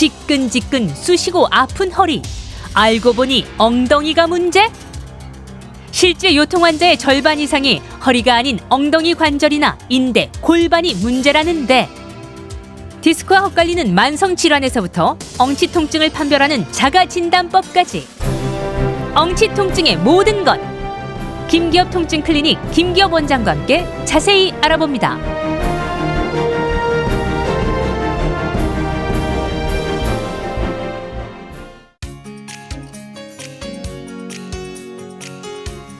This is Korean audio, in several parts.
지끈지끈 쑤시고 아픈 허리. 알고 보니 엉덩이가 문제? 실제 요통 환자의 절반 이상이 허리가 아닌 엉덩이 관절이나 인대, 골반이 문제라는데 디스크와 헛갈리는 만성 질환에서부터 엉치 통증을 판별하는 자가 진단법까지 엉치 통증의 모든 것 김기업 통증 클리닉 김기업 원장과 함께 자세히 알아봅니다.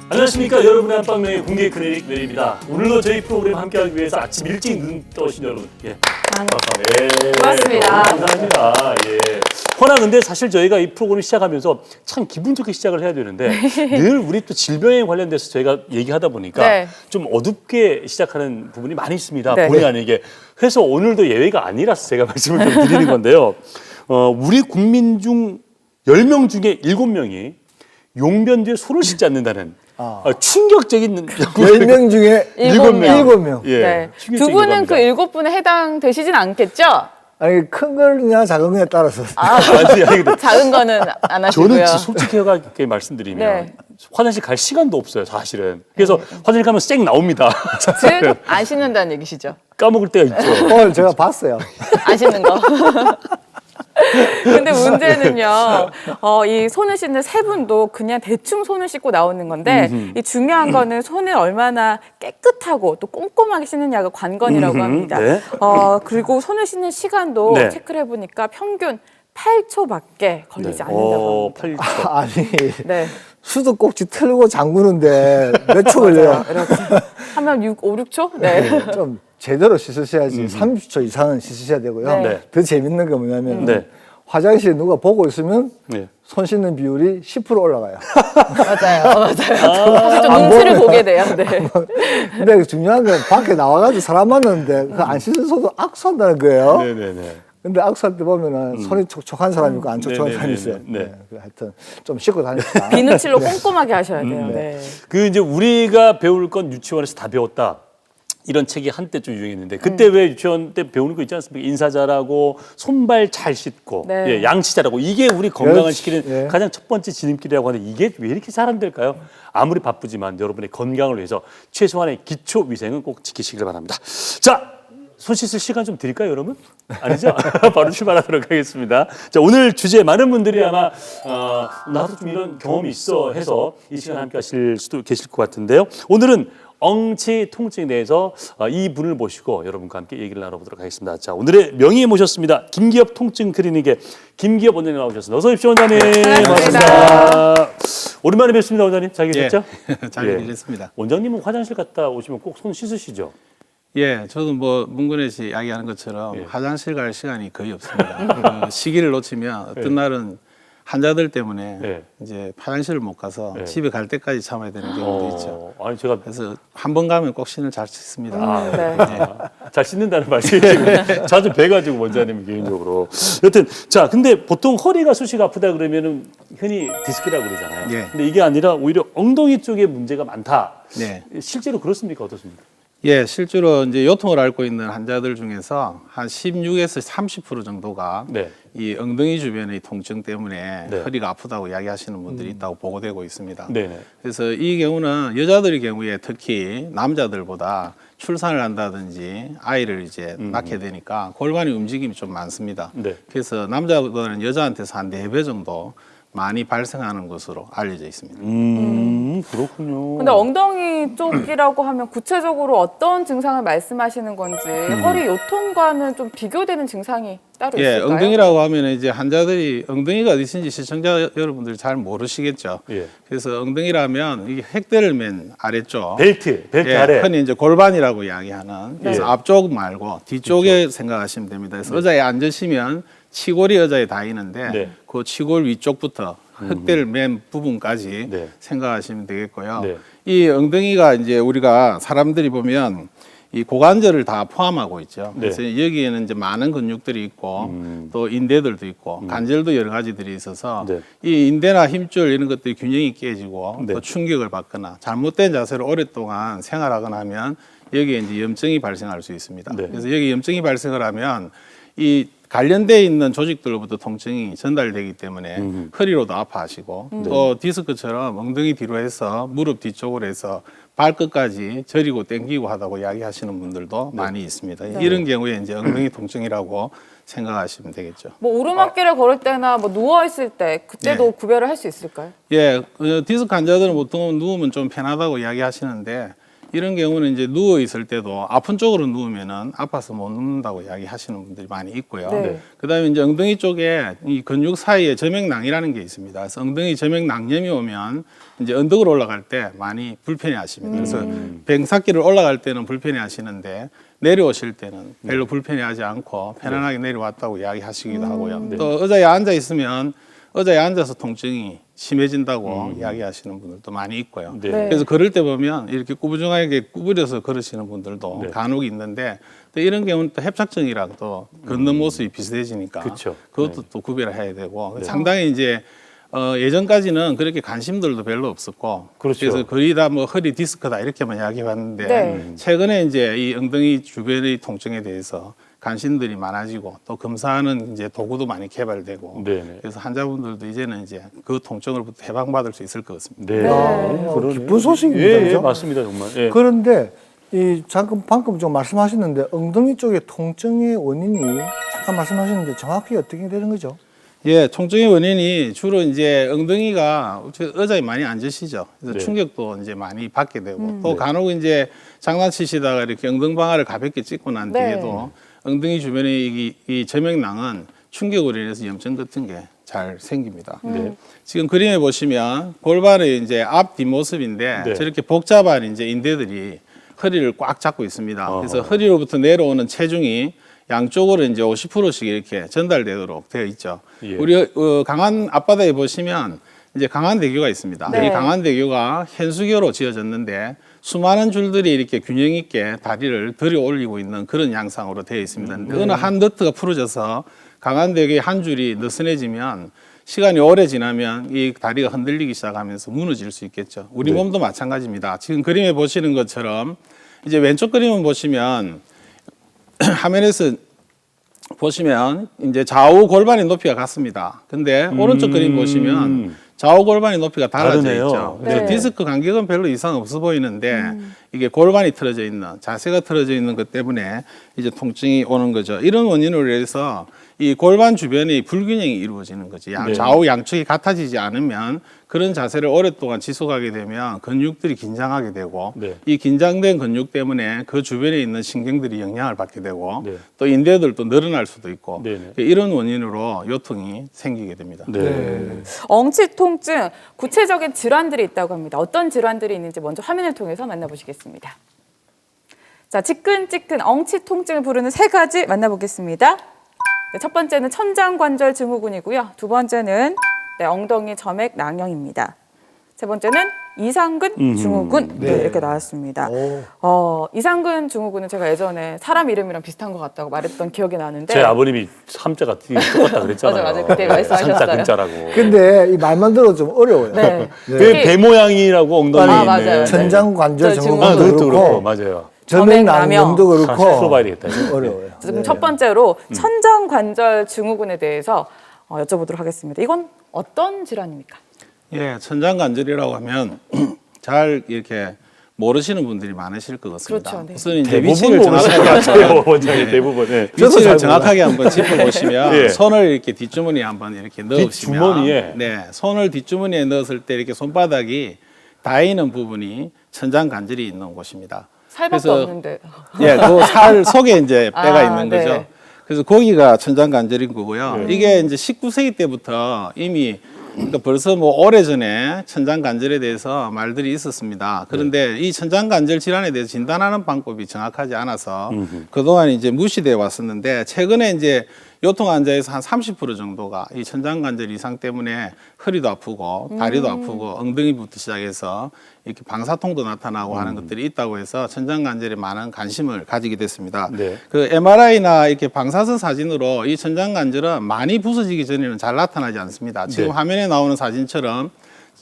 안녕하십니까. 여러분의 안방명의 공개 클리닉 뇌리입니다. 오늘도 저희 프로그램 함께하기 위해서 아침 일찍 눈 떠신 여러분, 고맙습니다. 감사합니다. 예. 허나 근데 사실 저희가 이 프로그램을 시작하면서 참 기분 좋게 시작을 해야 되는데 늘 우리 또 질병에 관련돼서 저희가 얘기하다 보니까 좀 어둡게 시작하는 부분이 많이 있습니다. 본의 아니게. 그래서 오늘도 예외가 아니라서 제가 말씀을 좀 드리는 건데요. 우리 국민 중 10명 중에 7명이 용변 뒤에 손을 씻지 않는다는 충격적인 10명 중에 7명. 예. 네. 두 분은 그 7분에 해당되시진 않겠죠? 아니 큰 거냐 작은 거냐에 따라서. 아니, 작은 거는 안 하시고요. 저는 솔직하게 말씀드리면 화장실 갈 시간도 없어요, 사실은. 그래서 화장실 가면 쌩 나옵니다. 즉, 안 씻는다는 얘기시죠? 까먹을 때가 있죠. 오늘 제가 봤어요. 안 씻는 거. 근데 문제는요, 이 손을 씻는 세 분도 그냥 대충 손을 씻고 나오는 건데, 이 중요한 거는 손을 얼마나 깨끗하고 또 꼼꼼하게 씻느냐가 관건이라고 합니다. 네. 그리고 손을 씻는 시간도 체크를 해보니까 평균 8초밖에 걸리지 않는다고 합니다. 8초. 아니 네. 수도꼭지 틀고 잠그는데 몇 초 걸려요? 이렇게 하면 5, 6초? 네. 좀 제대로 씻으셔야지 30초 이상은 씻으셔야 되고요. 네. 더 재밌는 게 뭐냐면 화장실에 누가 보고 있으면 손 씻는 비율이 10% 올라가요. 맞아요. 사실 좀 눈치를 보게 돼요. 네. 근데 중요한 건 밖에 나와가지고 사람 만났는데 그 안 씻은 손도 악수한다는 거예요. 네네네. 근데 악수할 때 보면은 손이 촉촉한 사람이 있고 안 촉촉한 사람이 있어요. 하여튼 좀 씻고 다닙시다. 비누칠로 꼼꼼하게 하셔야 돼요. 네. 그 이제 우리가 배울 건 유치원에서 다 배웠다. 이런 책이 한때 좀 유행했는데 그때 왜 유치원 때 배우는 거 있지 않습니까? 인사 잘하고 손발 잘 씻고 양치 잘하고 이게 우리 건강을 시키는 가장 첫 번째 지름길이라고 하는데 이게 왜 이렇게 잘 안 될까요? 아무리 바쁘지만 여러분의 건강을 위해서 최소한의 기초 위생은 꼭 지키시길 바랍니다. 자, 손 씻을 시간 좀 드릴까요, 여러분? 아니죠? 바로 출발하도록 하겠습니다. 자, 오늘 주제 많은 분들이 아마 나도 좀 이런 경험이 있어 해서 이 시간 함께 하실 수도 계실 것 같은데요. 오늘은 엉치 통증에 대해서 이 분을 모시고 여러분과 함께 얘기를 나눠보도록 하겠습니다. 자, 오늘의 명의 모셨습니다. 김기업 통증 클리닉의 김기업 원장님 나오셨습니다. 어서 오십시오, 원장님. 반갑습니다. 오랜만에 뵙습니다, 원장님. 잘 계셨죠? 잘 계셨습니다. 원장님은 화장실 갔다 오시면 꼭 손 씻으시죠? 예, 저도 뭐 문근혜 씨 이야기하는 것처럼 화장실 갈 시간이 거의 없습니다. 그 시기를 놓치면 어떤 날은 환자들 때문에 이제 화장실을 못 가서 집에 갈 때까지 참아야 되는 경우도 있죠. 아니 제가 그래서 한 번 가면 꼭 신을 잘 씻습니다. 잘 씻는다는 말씀이시고 자주 뵈가지고 원장님 개인적으로. 여튼 자, 근데 보통 허리가 수시가 아프다 그러면은 흔히 디스크라고 그러잖아요. 근데 이게 아니라 오히려 엉덩이 쪽에 문제가 많다. 실제로 그렇습니까? 어떻습니까? 예, 실제로 이제 요통을 앓고 있는 환자들 중에서 한 16에서 30% 정도가 이 엉덩이 주변의 통증 때문에 허리가 아프다고 이야기하시는 분들이 있다고 보고되고 있습니다. 그래서 이 경우는 여자들의 경우에 특히 남자들보다 출산을 한다든지 아이를 이제 낳게 되니까 골반의 움직임이 좀 많습니다. 그래서 남자보다는 여자한테서 한 4배 정도 많이 발생하는 것으로 알려져 있습니다. 그렇군요. 근데 엉덩이 쪽이라고 하면 구체적으로 어떤 증상을 말씀하시는 건지 허리 요통과는 좀 비교되는 증상이 따로 있을까요? 엉덩이라고 하면 이제 환자들이 엉덩이가 어디 있는지 시청자 여러분들이 잘 모르시겠죠. 그래서 엉덩이라면 이게 핵대를 맨 아래쪽 벨트 아래 흔히 이제 골반이라고 이야기하는 그래서 앞쪽 말고 뒤쪽에 생각하시면 됩니다. 그래서 의자에 앉으시면 치골이 의자에 닿이는데 그 치골 위쪽부터 흑대를 맨 부분까지 생각하시면 되겠고요. 이 엉덩이가 이제 우리가 사람들이 보면 이 고관절을 다 포함하고 있죠. 그래서 여기에는 이제 많은 근육들이 있고 또 인대들도 있고 관절도 여러 가지들이 있어서 이 인대나 힘줄 이런 것들이 균형이 깨지고 또 충격을 받거나 잘못된 자세로 오랫동안 생활하거나 하면 여기에 이제 염증이 발생할 수 있습니다. 그래서 여기 염증이 발생을 하면 이 관련돼 있는 조직들로부터 통증이 전달되기 때문에 허리로도 아파하시고 또 디스크처럼 엉덩이 뒤로 해서 무릎 뒤쪽으로 해서 발끝까지 저리고 당기고 하다고 이야기하시는 분들도 많이 있습니다. 이런 경우에 이제 엉덩이 통증이라고 생각하시면 되겠죠. 뭐 오르막길을 걸을 때나 뭐 누워 있을 때 그때도 구별을 할 수 있을까요? 예, 디스크 환자들은 보통 누우면 좀 편하다고 이야기하시는데 이런 경우는 이제 누워 있을 때도 아픈 쪽으로 누우면은 아파서 못 눕는다고 이야기하시는 분들이 많이 있고요. 네. 그다음에 이제 엉덩이 쪽에 이 근육 사이에 점액낭이라는 게 있습니다. 그래서 엉덩이 점액낭염이 오면 이제 언덕으로 올라갈 때 많이 불편해하십니다. 그래서 뱅삭길을 올라갈 때는 불편해하시는데 내려오실 때는 별로 불편해하지 않고 편안하게 내려왔다고 이야기하시기도 하고요. 또 의자에 앉아 있으면 의자에 앉아서 통증이 심해진다고 이야기하시는 분들도 많이 있고요. 네. 그래서 걸을 때 보면 이렇게 구부정하게 구부려서 걸으시는 분들도 간혹 있는데 또 이런 경우는 또 협착증이랑 또 걷는 모습이 비슷해지니까 그쵸. 그것도 또 구별을 해야 되고 상당히 이제 예전까지는 그렇게 관심들도 별로 없었고 그렇죠. 래서 거의 다 뭐 허리 디스크다 이렇게만 이야기해봤는데 네. 최근에 이제 이 엉덩이 주변의 통증에 대해서 관심들이 많아지고 또 검사하는 이제 도구도 많이 개발되고 네네. 그래서 환자분들도 이제는 이제 그 통증으로부터 해방받을 수 있을 것 같습니다. 네. 그러네. 기쁜 소식입니다. 예, 예, 그죠? 맞습니다, 정말. 예. 그런데 이 방금 좀 말씀하셨는데 엉덩이 쪽의 통증의 원인이 잠깐 말씀하셨는데 정확히 어떻게 되는 거죠? 예, 통증의 원인이 주로 이제 엉덩이가 의자에 많이 앉으시죠. 그래서 네. 충격도 이제 많이 받게 되고 또 간혹 이제 장난치시다가 이렇게 엉덩방아를 가볍게 찍고 난 네. 뒤에도 엉덩이 주변에 이 점액낭은 충격으로 인해서 염증 같은 게 잘 생깁니다. 네. 지금 그림에 보시면 골반의 이제 앞 뒷모습인데 네. 저렇게 복잡한 이제 인대들이 허리를 꽉 잡고 있습니다. 그래서 어허. 허리로부터 내려오는 체중이 양쪽으로 이제 50%씩 이렇게 전달되도록 되어 있죠. 예. 우리 강한 앞바다에 보시면 이제 강한대교가 있습니다. 네. 이 강한대교가 현수교로 지어졌는데 수많은 줄들이 이렇게 균형 있게 다리를 들여 올리고 있는 그런 양상으로 되어 있습니다. 어느 한 너트가 풀어져서 강한대교의 한 줄이 느슨해지면 시간이 오래 지나면 이 다리가 흔들리기 시작하면서 무너질 수 있겠죠. 우리 몸도 마찬가지입니다. 지금 그림에 보시는 것처럼 이제 왼쪽 그림을 보시면 화면에서 보시면 이제 좌우 골반의 높이가 같습니다. 근데 오른쪽 그림 보시면 좌우 골반의 높이가 달라져 다르네요. 있죠. 네. 그래서 디스크 간격은 별로 이상 없어 보이는데 이게 골반이 틀어져 있는 자세가 틀어져 있는 것 때문에 이제 통증이 오는 거죠. 이런 원인으로 해서 이 골반 주변에 불균형이 이루어지는 거지. 네. 좌우 양측이 같아지지 않으면 그런 자세를 오랫동안 지속하게 되면 근육들이 긴장하게 되고 네. 이 긴장된 근육 때문에 그 주변에 있는 신경들이 영향을 받게 되고 네. 또 인대들도 늘어날 수도 있고 네네. 이런 원인으로 요통이 생기게 됩니다. 네. 엉치 통증, 구체적인 질환들이 있다고 합니다. 어떤 질환들이 있는지 먼저 화면을 통해서 만나보시겠습니다. 자, 지끈지끈 엉치 통증을 부르는 세 가지 만나보겠습니다. 네, 첫 번째는 천장관절 증후군이고요. 두 번째는 엉덩이 점액 낭염입니다. 세 번째는 이상근 증후군 네, 이렇게 나왔습니다. 이상근 증후군은 제가 예전에 사람 이름이랑 비슷한 것 같다고 말했던 기억이 나는데 제 아버님이 삼자가 똑같다 그랬잖아요. 맞아요. 그때 말씀하셨어요. 삼자 근자라고. 근데 이 말만 들어도 좀 어려워요. 네. 그배 모양이라고 엉덩이 아, 있네. 맞아요. 천장관절 저 증후군도 아, 그것도 그렇고 그렇고 맞아요. 점액낭염도 다시 그렇고 풀어봐야 되겠다. 이거. 어려워요. 지금 첫 번째로 천장관절 증후군에 대해서 여쭤보도록 하겠습니다. 이건 어떤 질환입니까? 예, 천장관절이라고 하면 잘 이렇게 모르시는 분들이 많으실 것 같습니다. 그렇죠, 네. 우선 이제 대부분 위치를 모르실 것 정확하게 같아요, 원장님. 대부분. 네. 위치를 정확하게 한번 짚어보시면 예. 손을 이렇게 뒷주머니에 한번 이렇게 넣으시면 뒷주머니에? 네, 손을 뒷주머니에 넣었을 때 이렇게 손바닥이 닿이는 부분이 천장관절이 있는 곳입니다. 살밖에 그래서- 없는데. 예, 그 살 속에 이제 뼈가 아, 있는 거죠. 네. 그래서 거기가 천장관절인 거고요. 이게 이제 19세기 때부터 이미 그러니까 벌써 뭐 오래전에 천장관절에 대해서 말들이 있었습니다. 그런데 이 천장관절 질환에 대해서 진단하는 방법이 정확하지 않아서 그동안 이제 무시되어 왔었는데 최근에 이제 요통 환자에서 한 30% 정도가 이 천장관절 이상 때문에 허리도 아프고 다리도 아프고 엉덩이부터 시작해서 이렇게 방사통도 나타나고 하는 것들이 있다고 해서 천장관절에 많은 관심을 가지게 됐습니다. 네. 그 MRI나 이렇게 방사선 사진으로 이 천장관절은 많이 부서지기 전에는 잘 나타나지 않습니다. 지금 네. 화면에 나오는 사진처럼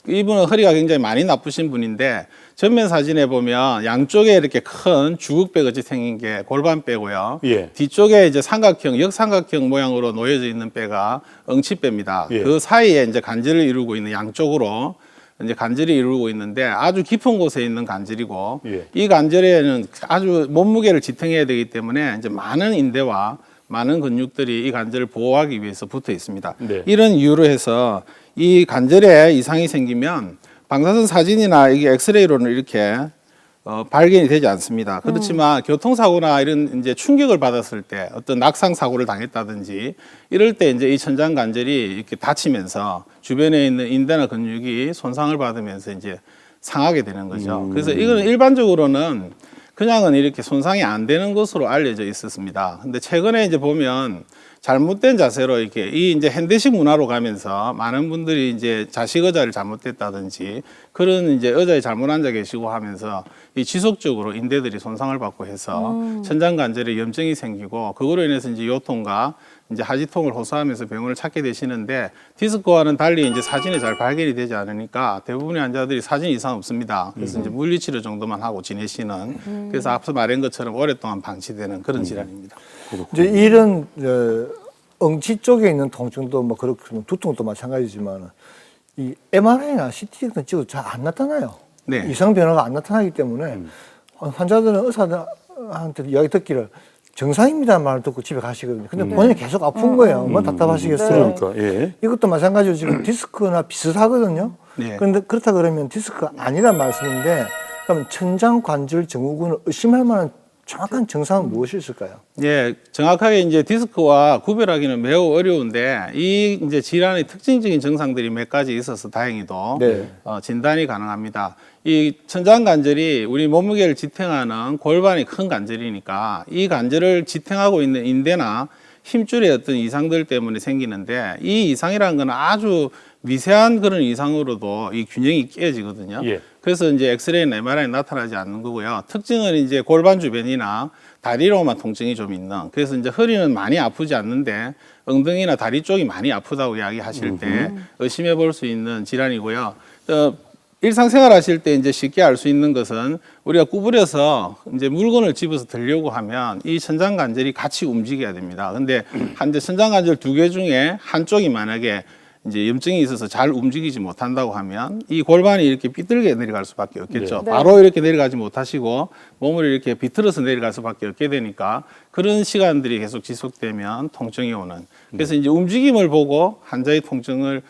이분은 허리가 굉장히 많이 나쁘신 분인데 전면 사진에 보면 양쪽에 이렇게 큰 주걱배 같이 생긴 게 골반뼈고요. 예. 뒤쪽에 이제 삼각형, 역삼각형 모양으로 놓여져 있는 뼈가 엉치뼈입니다. 예. 그 사이에 이제 관절을 이루고 있는 양쪽으로 이제 관절이 이루고 있는데 아주 깊은 곳에 있는 관절이고 예. 이 관절에는 아주 몸무게를 지탱해야 되기 때문에 이제 많은 인대와 많은 근육들이 이 관절을 보호하기 위해서 붙어 있습니다. 네. 이런 이유로 해서 이 관절에 이상이 생기면 방사선 사진이나 이게 엑스레이로는 이렇게 발견이 되지 않습니다. 그렇지만 교통사고나 이런 이제 충격을 받았을 때 어떤 낙상 사고를 당했다든지 이럴 때 이제 이 천장 관절이 이렇게 다치면서 주변에 있는 인대나 근육이 손상을 받으면서 이제 상하게 되는 거죠. 그래서 이거는 일반적으로는 그냥은 이렇게 손상이 안 되는 것으로 알려져 있었습니다. 근데 최근에 이제 보면 잘못된 자세로 이렇게 이 이제 현대식 문화로 가면서 많은 분들이 이제 자식 의자를 잘못됐다든지 그런 이제 의자에 잘못 앉아 계시고 하면서 이 지속적으로 인대들이 손상을 받고 해서 천장 관절에 염증이 생기고 그거로 인해서 이제 요통과 이제 하지통을 호소하면서 병원을 찾게 되시는데 디스크와는 달리 이제 사진에 잘 발견이 되지 않으니까 대부분의 환자들이 사진 이상 없습니다. 그래서 이제 물리치료 정도만 하고 지내시는 그래서 앞서 말한 것처럼 오랫동안 방치되는 그런 질환입니다. 이제 이런 엉치 쪽에 있는 통증도 뭐 그렇고 두통도 마찬가지지만 이 MRI나 CT 같은 찍어도 잘 안 나타나요. 네. 이상 변화가 안 나타나기 때문에 환자들은 의사한테 이야기 듣기를 정상입니다 말을 듣고 집에 가시거든요. 근데 본인이 계속 아픈 거예요. 얼마나 답답하시겠어요. 그러니까 예. 이것도 마찬가지로 지금 디스크나 비슷하거든요. 네. 그런데 그렇다 그러면 디스크가 아니란 말씀인데 그러면 천장 관절 증후군을 의심할 만한 정확한 증상은 무엇이 있을까요? 예, 정확하게 이제 디스크와 구별하기는 매우 어려운데 이 이제 질환의 특징적인 증상들이 몇 가지 있어서 다행히도 네. 진단이 가능합니다. 이 천장 관절이 우리 몸무게를 지탱하는 골반이 큰 관절이니까 이 관절을 지탱하고 있는 인대나 힘줄의 어떤 이상들 때문에 생기는데 이 이상이라는 건 아주 미세한 그런 이상으로도 이 균형이 깨지거든요. 예. 그래서 이제 엑스레이나 MRI에 나타나지 않는 거고요. 특징은 이제 골반 주변이나 다리로만 통증이 좀 있는. 그래서 이제 허리는 많이 아프지 않는데 엉덩이나 다리 쪽이 많이 아프다고 이야기하실 때 의심해 볼 수 있는 질환이고요. 일상생활 하실 때 이제 쉽게 알 수 있는 것은 우리가 구부려서 이제 물건을 집어서 들려고 하면 이 천장 관절이 같이 움직여야 됩니다. 근데 한 천장 관절 두 개 중에 한쪽이 만약에 이제 염증이 있어서 잘 움직이지 못한다고 하면 이 골반이 이렇게 삐뚤게 내려갈 수밖에 없겠죠. 네. 바로 이렇게 내려가지 못하시고 몸을 이렇게 비틀어서 내려갈 수밖에 없게 되니까 그런 시간들이 계속 지속되면 통증이 오는. 그래서 이제 움직임을 보고 환자의 통증을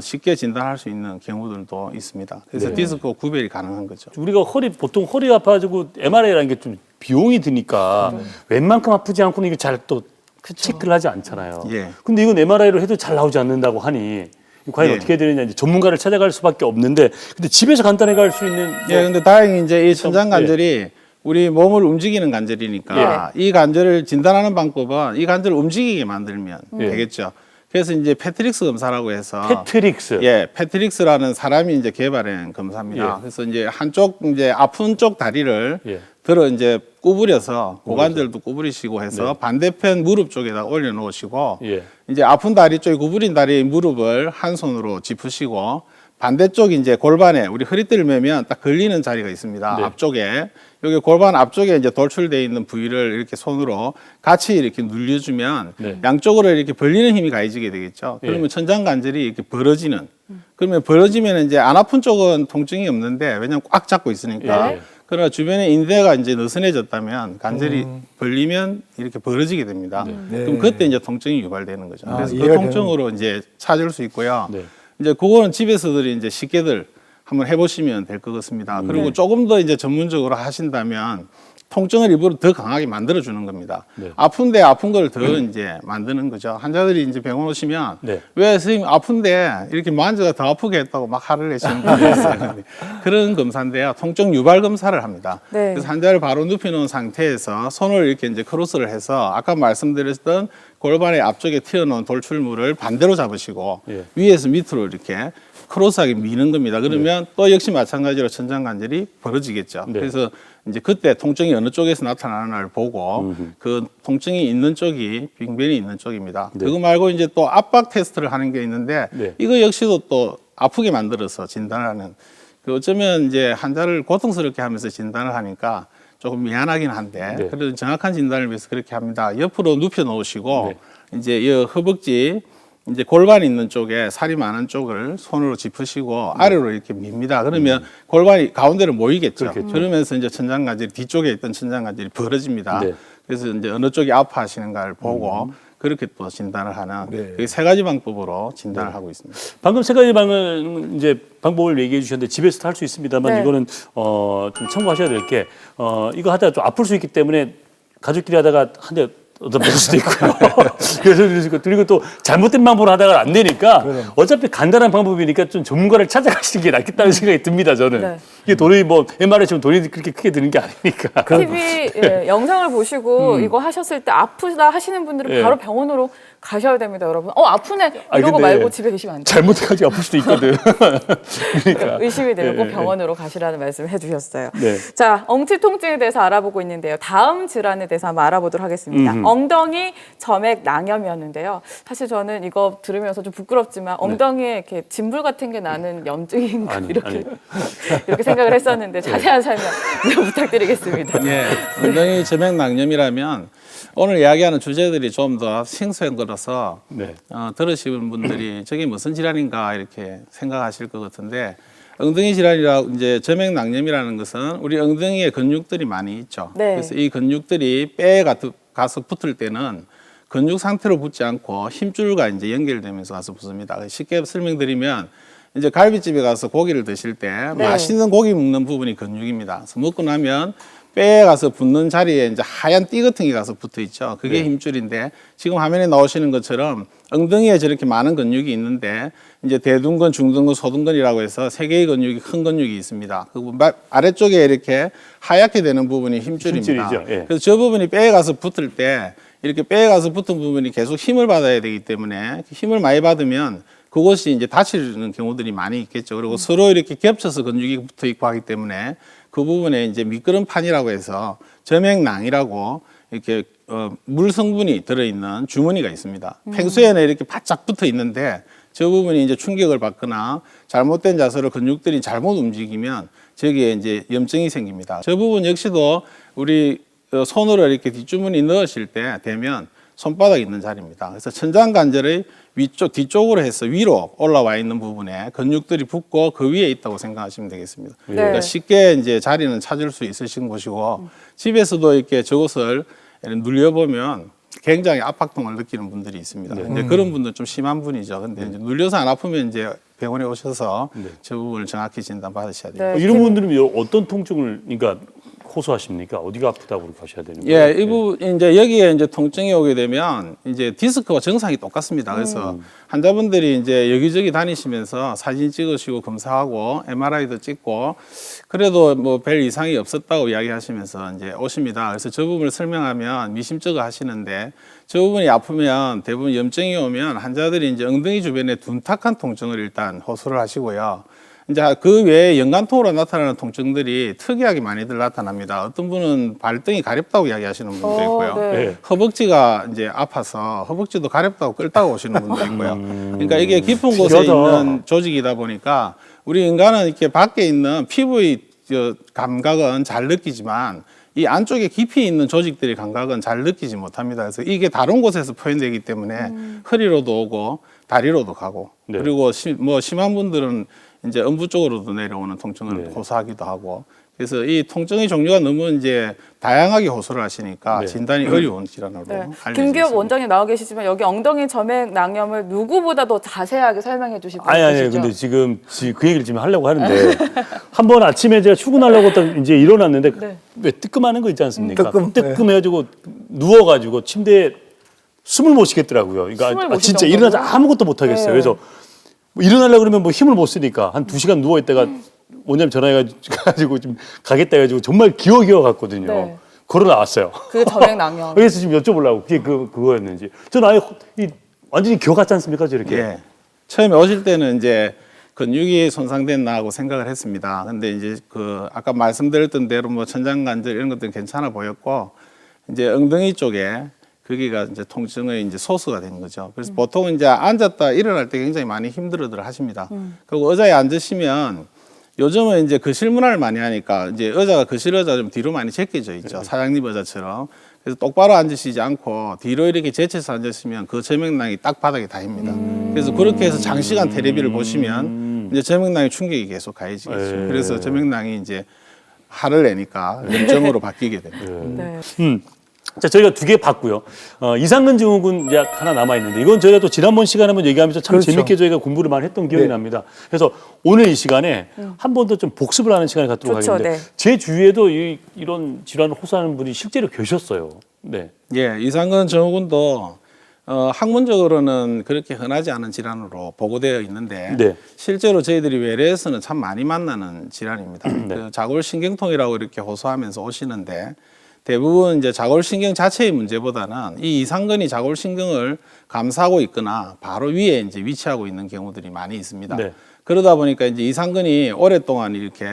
쉽게 진단할 수 있는 경우들도 있습니다. 그래서 네. 디스크 구별이 가능한 거죠. 우리가 보통 허리 아파가지고 MRI라는 게 좀 비용이 드니까 웬만큼 아프지 않고는 이게 잘 또 체크를 하지 않잖아요. 예. 근데 이건 MRI로 해도 잘 나오지 않는다고 하니 과연 예. 어떻게 해야 되느냐 이제 전문가를 찾아갈 수밖에 없는데 근데 집에서 간단히 갈 수 있는 예, 근데 다행히 이제 이 천장 관절이 우리 몸을 움직이는 관절이니까 이 관절을 진단하는 방법은 이 관절을 움직이게 만들면 되겠죠. 그래서 이제 패트릭스 검사라고 해서 패트릭스. 예, 패트릭스라는 사람이 이제 개발한 검사입니다. 예. 그래서 이제 한쪽 이제 아픈 쪽 다리를 예. 들어 이제 구부려서 고관절도 구부리시고 해서 네. 반대편 무릎 쪽에다 올려놓으시고 예. 이제 아픈 다리 쪽에 구부린 다리의 무릎을 한 손으로 짚으시고 반대쪽 이제 골반에 우리 허리띠를 매면 딱 걸리는 자리가 있습니다. 네. 앞쪽에 여기 골반 앞쪽에 이제 돌출되어 있는 부위를 이렇게 손으로 같이 이렇게 눌려주면 네. 양쪽으로 이렇게 벌리는 힘이 가해지게 되겠죠. 그러면 예. 천장 관절이 이렇게 벌어지는. 그러면 벌어지면 이제 안 아픈 쪽은 통증이 없는데 왜냐면 꽉 잡고 있으니까. 예. 그러나 주변에 인대가 이제 느슨해졌다면 관절이 벌리면 이렇게 벌어지게 됩니다. 네. 그럼 그때 이제 통증이 유발되는 거죠. 아, 그래서 그 이해가 통증으로 이제 찾을 수 있고요. 네. 이제 그거는 집에서들 이제 쉽게들 한번 해보시면 될 것 같습니다. 그리고 조금 더 이제 전문적으로 하신다면 통증을 일부러 더 강하게 만들어주는 겁니다. 네. 아픈데 아픈 걸 더 이제 만드는 거죠. 환자들이 이제 병원 오시면 네. 왜 선생님 아픈데 이렇게 만져가 더 아프게 했다고 막 화를 내시는 분이 있어요. 그런 검사인데요. 통증 유발 검사를 합니다. 네. 그래서 환자를 바로 눕혀놓은 상태에서 손을 이렇게 이제 크로스를 해서 아까 말씀드렸던 골반의 앞쪽에 튀어나온 돌출물을 반대로 잡으시고 예. 위에서 밑으로 이렇게 크로스하게 미는 겁니다. 그러면 또 역시 마찬가지로 천장 관절이 벌어지겠죠. 네. 그래서 이제 그때 통증이 어느 쪽에서 나타나는가를 보고 그 통증이 있는 쪽이 빙변이 있는 쪽입니다. 네. 그거 말고 이제 또 압박 테스트를 하는 게 있는데 네. 이거 역시도 또 아프게 만들어서 진단하는 그 어쩌면 이제 환자를 고통스럽게 하면서 진단을 하니까 조금 미안하긴 한데 네. 그래도 정확한 진단을 위해서 그렇게 합니다. 옆으로 눕혀 놓으시고 네. 이제 이 허벅지 이제 골반 있는 쪽에 살이 많은 쪽을 손으로 짚으시고 아래로 이렇게 밉니다. 그러면 골반이 가운데로 모이겠죠. 그렇겠죠. 그러면서 이제 천장관절이 뒤쪽에 있던 천장관절이 벌어집니다. 네. 그래서 이제 어느 쪽이 아파하시는가를 보고 그렇게 또 진단을 하는 네. 그 세 가지 방법으로 진단을 하고 있습니다. 방금 세 가지 이제 방법을 얘기해 주셨는데 집에서도 할 수 있습니다만 네. 이거는 좀 참고하셔야 될 게 이거 하다가 좀 아플 수 있기 때문에 가족끼리 하다가 한 대 얻어맞을 수도 있고요. 그리고 또 잘못된 방법을 하다가 안 되니까 어차피 간단한 방법이니까 좀 전문가를 찾아가시는 게 낫겠다는 생각이 듭니다. 저는 네. 이게 돈이 뭐 MRI 치면 돈이 그렇게 크게 드는 게 아니니까. TV 영상을 보시고 이거 하셨을 때 아프다 하시는 분들은 예. 바로 병원으로 가셔야 됩니다, 여러분. 아프네 이러고 근데 말고 집에 계시면 안 돼요. 잘못해가지고 아플 수도 있거든. 그러니까 의심이 되면 꼭 예, 예. 병원으로 가시라는 말씀을 해주셨어요. 네. 자, 엉치 통증에 대해서 알아보고 있는데요. 다음 질환에 대해서 한번 알아보도록 하겠습니다. 엉덩이 점액 낭염이었는데요. 사실 저는 이거 들으면서 좀 부끄럽지만 엉덩이에 이렇게 진불 같은 게 나는 염증인가 아니, 이렇게 생각을 했었는데 자세한 설명 부탁드리겠습니다. 예, 엉덩이 점액 낭염이라면 오늘 이야기하는 주제들이 좀 더 생소한 거라서 네. 들으시는 분들이 저게 무슨 질환인가 이렇게 생각하실 것 같은데 엉덩이 질환이라 이제 점액 낭염이라는 것은 우리 엉덩이에 근육들이 많이 있죠. 네. 그래서 이 근육들이 뼈에 가서 붙을 때는 근육 상태로 붙지 않고 힘줄과 이제 연결되면서 가서 붙습니다. 쉽게 설명드리면 이제 갈비집에 가서 고기를 드실 때 네. 맛있는 고기 먹는 부분이 근육입니다. 그래서 먹고 나면 뼈에 가서 붙는 자리에 이제 하얀 띠 같은 게 가서 붙어 있죠. 그게 네. 힘줄인데 지금 화면에 나오시는 것처럼 엉덩이에 저렇게 많은 근육이 있는데 이제 대둔근, 중둔근, 소둔근이라고 해서 세 개의 근육이 큰 근육이 있습니다. 그리고 아래쪽에 이렇게 하얗게 되는 부분이 힘줄입니다. 힘줄이죠. 예. 그래서 저 부분이 뼈에 가서 붙을 때 이렇게 뼈에 가서 붙은 부분이 계속 힘을 받아야 되기 때문에 힘을 많이 받으면 그것이 이제 다치는 경우들이 많이 있겠죠. 그리고 서로 이렇게 겹쳐서 근육이 붙어 있고 하기 때문에 그 부분에 이제 미끄럼판이라고 해서 점액낭이라고 이렇게 물 성분이 들어있는 주머니가 있습니다. 평소에는 이렇게 바짝 붙어 있는데 저 부분이 이제 충격을 받거나 잘못된 자세로 근육들이 잘못 움직이면 저기에 이제 염증이 생깁니다. 저 부분 역시도 우리 손으로 이렇게 뒷주머니 넣으실 때 되면 손바닥 있는 자리입니다. 그래서 천장관절의 뒤쪽으로 해서 위로 올라와 있는 부분에 근육들이 붙고 그 위에 있다고 생각하시면 되겠습니다. 네. 그러니까 쉽게 이제 자리는 찾을 수 있으신 곳이고 집에서도 이렇게 저것을 눌려보면 굉장히 압박통을 느끼는 분들이 있습니다. 근데 그런 분들 좀 심한 분이죠. 근데 이제 눌려서 안 아프면 이제 병원에 오셔서 저 부분을 정확히 진단 받으셔야 돼요. 네. 이런 분들은 어떤 통증을 그러니까 호소하십니까? 어디가 아프다고 그렇게 하셔야 되는 거예요? 예, 이 부분 이제 여기에 이제 통증이 오게 되면 이제 디스크와 증상이 똑같습니다. 그래서 환자분들이 이제 여기저기 다니시면서 사진 찍으시고 검사하고 MRI도 찍고 그래도 뭐 별 이상이 없었다고 이야기하시면서 이제 오십니다. 그래서 저 부분을 설명하면 미심쩍어 하시는데 저 부분이 아프면 대부분 염증이 오면 환자들이 이제 엉덩이 주변에 둔탁한 통증을 일단 호소를 하시고요. 이제 그 외에 연관통으로 나타나는 통증들이 특이하게 많이들 나타납니다. 어떤 분은 발등이 가렵다고 이야기하시는 분도 있고요. 네. 네. 허벅지가 이제 아파서 허벅지도 가렵다고 끌다고 오시는 분도 있고요. 그러니까 이게 깊은 곳에 특이하다. 있는 조직이다 보니까 우리 인간은 이렇게 밖에 있는 피부의 감각은 잘 느끼지만 이 안쪽에 깊이 있는 조직들의 감각은 잘 느끼지 못합니다. 그래서 이게 다른 곳에서 표현되기 때문에 허리로도 오고 다리로도 가고 네. 그리고 뭐 심한 분들은 이제 음부 쪽으로도 내려오는 통증을 네. 호소하기도 하고 그래서 이 통증의 종류가 너무 이제 다양하게 호소를 하시니까 네. 진단이 어려운 질환으로 네. 알려져 김기업 있습니다. 원장님 나와 계시지만 여기 엉덩이 점액 낭염을 누구보다 더 자세하게 설명해 주실 분 아니 계시죠? 근데 지금 그 얘기를 지금 하려고 하는데 한 번 아침에 제가 출근하려고 딱 이제 일어났는데 네. 왜 뜨끔하는 거 있지 않습니까? 뜨끔. 해가지고 누워가지고 침대에 숨을 못 쉬겠더라고요. 숨을 그러니까 못 진짜 쉴 일어나서 정도로? 아무것도 못 하겠어요. 네. 그래서 뭐 일어나려고 그러면 뭐 힘을 못 쓰니까 한 2시간 누워 있다가 원장님 전화해가지고 좀 가겠다 해가지고 정말 기어 갔거든요. 네. 걸어 나왔어요. 그 점액 낭염. 그래서 지금 여쭤보려고 그게 그거였는지. 저는 아예 완전히 기어 갔지 않습니까? 저렇게. 예. 처음에 오실 때는 이제 근육이 손상됐나 하고 생각을 했습니다. 근데 이제 그 아까 말씀드렸던 대로 뭐 천장관절 이런 것들은 괜찮아 보였고 이제 엉덩이 쪽에 거기가 이제 통증의 이제 소스가 된 거죠. 그래서 보통 이제 앉았다 일어날 때 굉장히 많이 힘들어들 하십니다. 그리고 의자에 앉으시면 요즘은 이제 거실 문화를 많이 하니까 이제 의자가 거실 의자 좀 뒤로 많이 제껴져 있죠. 사장님 의자처럼. 그래서 똑바로 앉으시지 않고 뒤로 이렇게 제쳐서 앉으시면 그 저명낭이 딱 바닥에 닿습니다. 그래서 그렇게 해서 장시간 텔레비를 보시면 이제 저명낭의 충격이 계속 가해지겠죠. 그래서 저명낭이 이제 화를 내니까 염증으로 바뀌게 됩니다. 네. 자, 저희가 2개 봤고요. 이상근 증후군 이제 하나 남아 있는데 이건 저희가 또 지난번 시간에 한번 얘기하면서 참 그렇죠. 재밌게 저희가 공부를 많이 했던 기억이 네. 납니다. 그래서 오늘 이 시간에 한 번 더 좀 복습을 하는 시간을 갖도록 좋죠, 하겠는데 네. 제 주위에도 이런 질환을 호소하는 분이 실제로 계셨어요. 네. 예, 이상근 증후군도 학문적으로는 그렇게 흔하지 않은 질환으로 보고되어 있는데 네. 실제로 저희들이 외래에서는 참 많이 만나는 질환입니다. 네. 그 자골신경통이라고 이렇게 호소하면서 오시는데 대부분 이제 자골신경 자체의 문제보다는 이 이상근이 자골신경을 감싸고 있거나 바로 위에 이제 위치하고 있는 경우들이 많이 있습니다. 네. 그러다 보니까 이제 이상근이 오랫동안 이렇게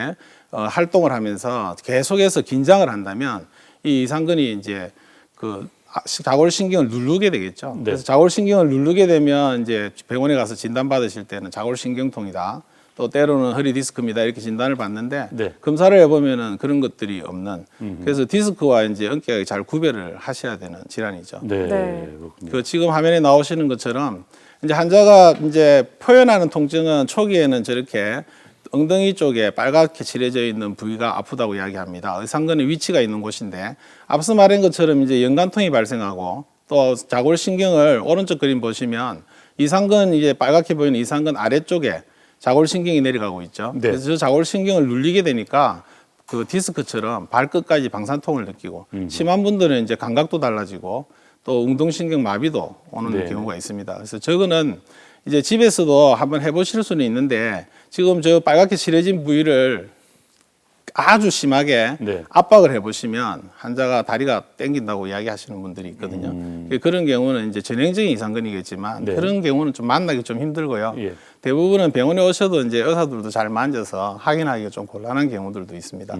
활동을 하면서 계속해서 긴장을 한다면 이 이상근이 이제 그 자골신경을 누르게 되겠죠. 네. 그래서 자골신경을 누르게 되면 이제 병원에 가서 진단 받으실 때는 자골신경통이다. 또 때로는 허리 디스크입니다. 이렇게 진단을 받는데 네. 검사를 해보면은 그런 것들이 없는. 그래서 디스크와 이제 엄격하게 잘 구별을 하셔야 되는 질환이죠. 네. 네. 그렇군요. 그 지금 화면에 나오시는 것처럼 이제 환자가 이제 표현하는 통증은 초기에는 저렇게 엉덩이 쪽에 빨갛게 칠해져 있는 부위가 아프다고 이야기합니다. 의상근의 위치가 있는 곳인데 앞서 말한 것처럼 이제 연관통이 발생하고 또 자골신경을 오른쪽 그림 보시면 이상근 이제 빨갛게 보이는 이상근 아래쪽에 자골신경이 내려가고 있죠. 네. 그래서 저 자골신경을 눌리게 되니까 그 디스크처럼 발끝까지 방사통을 느끼고 심한 분들은 이제 감각도 달라지고 또 운동신경 마비도 오는 네. 경우가 있습니다. 그래서 저거는 이제 집에서도 한번 해보실 수는 있는데 지금 저 빨갛게 칠해진 부위를 아주 심하게 네. 압박을 해보시면 환자가 다리가 땡긴다고 이야기하시는 분들이 있거든요. 그런 경우는 이제 전형적인 이상근이겠지만 네. 그런 경우는 좀 만나기 좀 힘들고요. 예. 대부분은 병원에 오셔도 이제 의사들도 잘 만져서 확인하기가 좀 곤란한 경우들도 있습니다.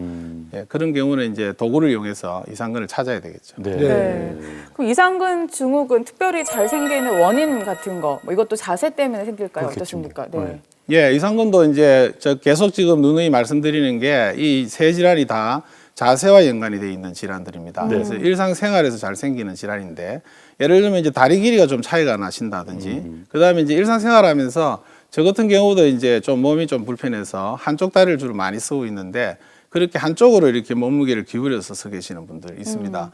예, 그런 경우는 이제 도구를 이용해서 이상근을 찾아야 되겠죠. 네. 네. 그럼 이상근 증후군 특별히 잘 생기는 원인 같은 거, 뭐 이것도 자세 때문에 생길까요? 어떻습니까? 네. 예, 이상근도 이제 저 계속 지금 누누이 말씀드리는 게 이 세 질환이 다 자세와 연관이 돼 있는 질환들입니다. 그래서 일상생활에서 잘 생기는 질환인데 예를 들면 이제 다리 길이가 좀 차이가 나신다든지 그다음에 이제 일상생활하면서 저 같은 경우도 이제 좀 몸이 좀 불편해서 한쪽 다리를 주로 많이 쓰고 있는데 그렇게 한쪽으로 이렇게 몸무게를 기울여서 서 계시는 분들이 있습니다.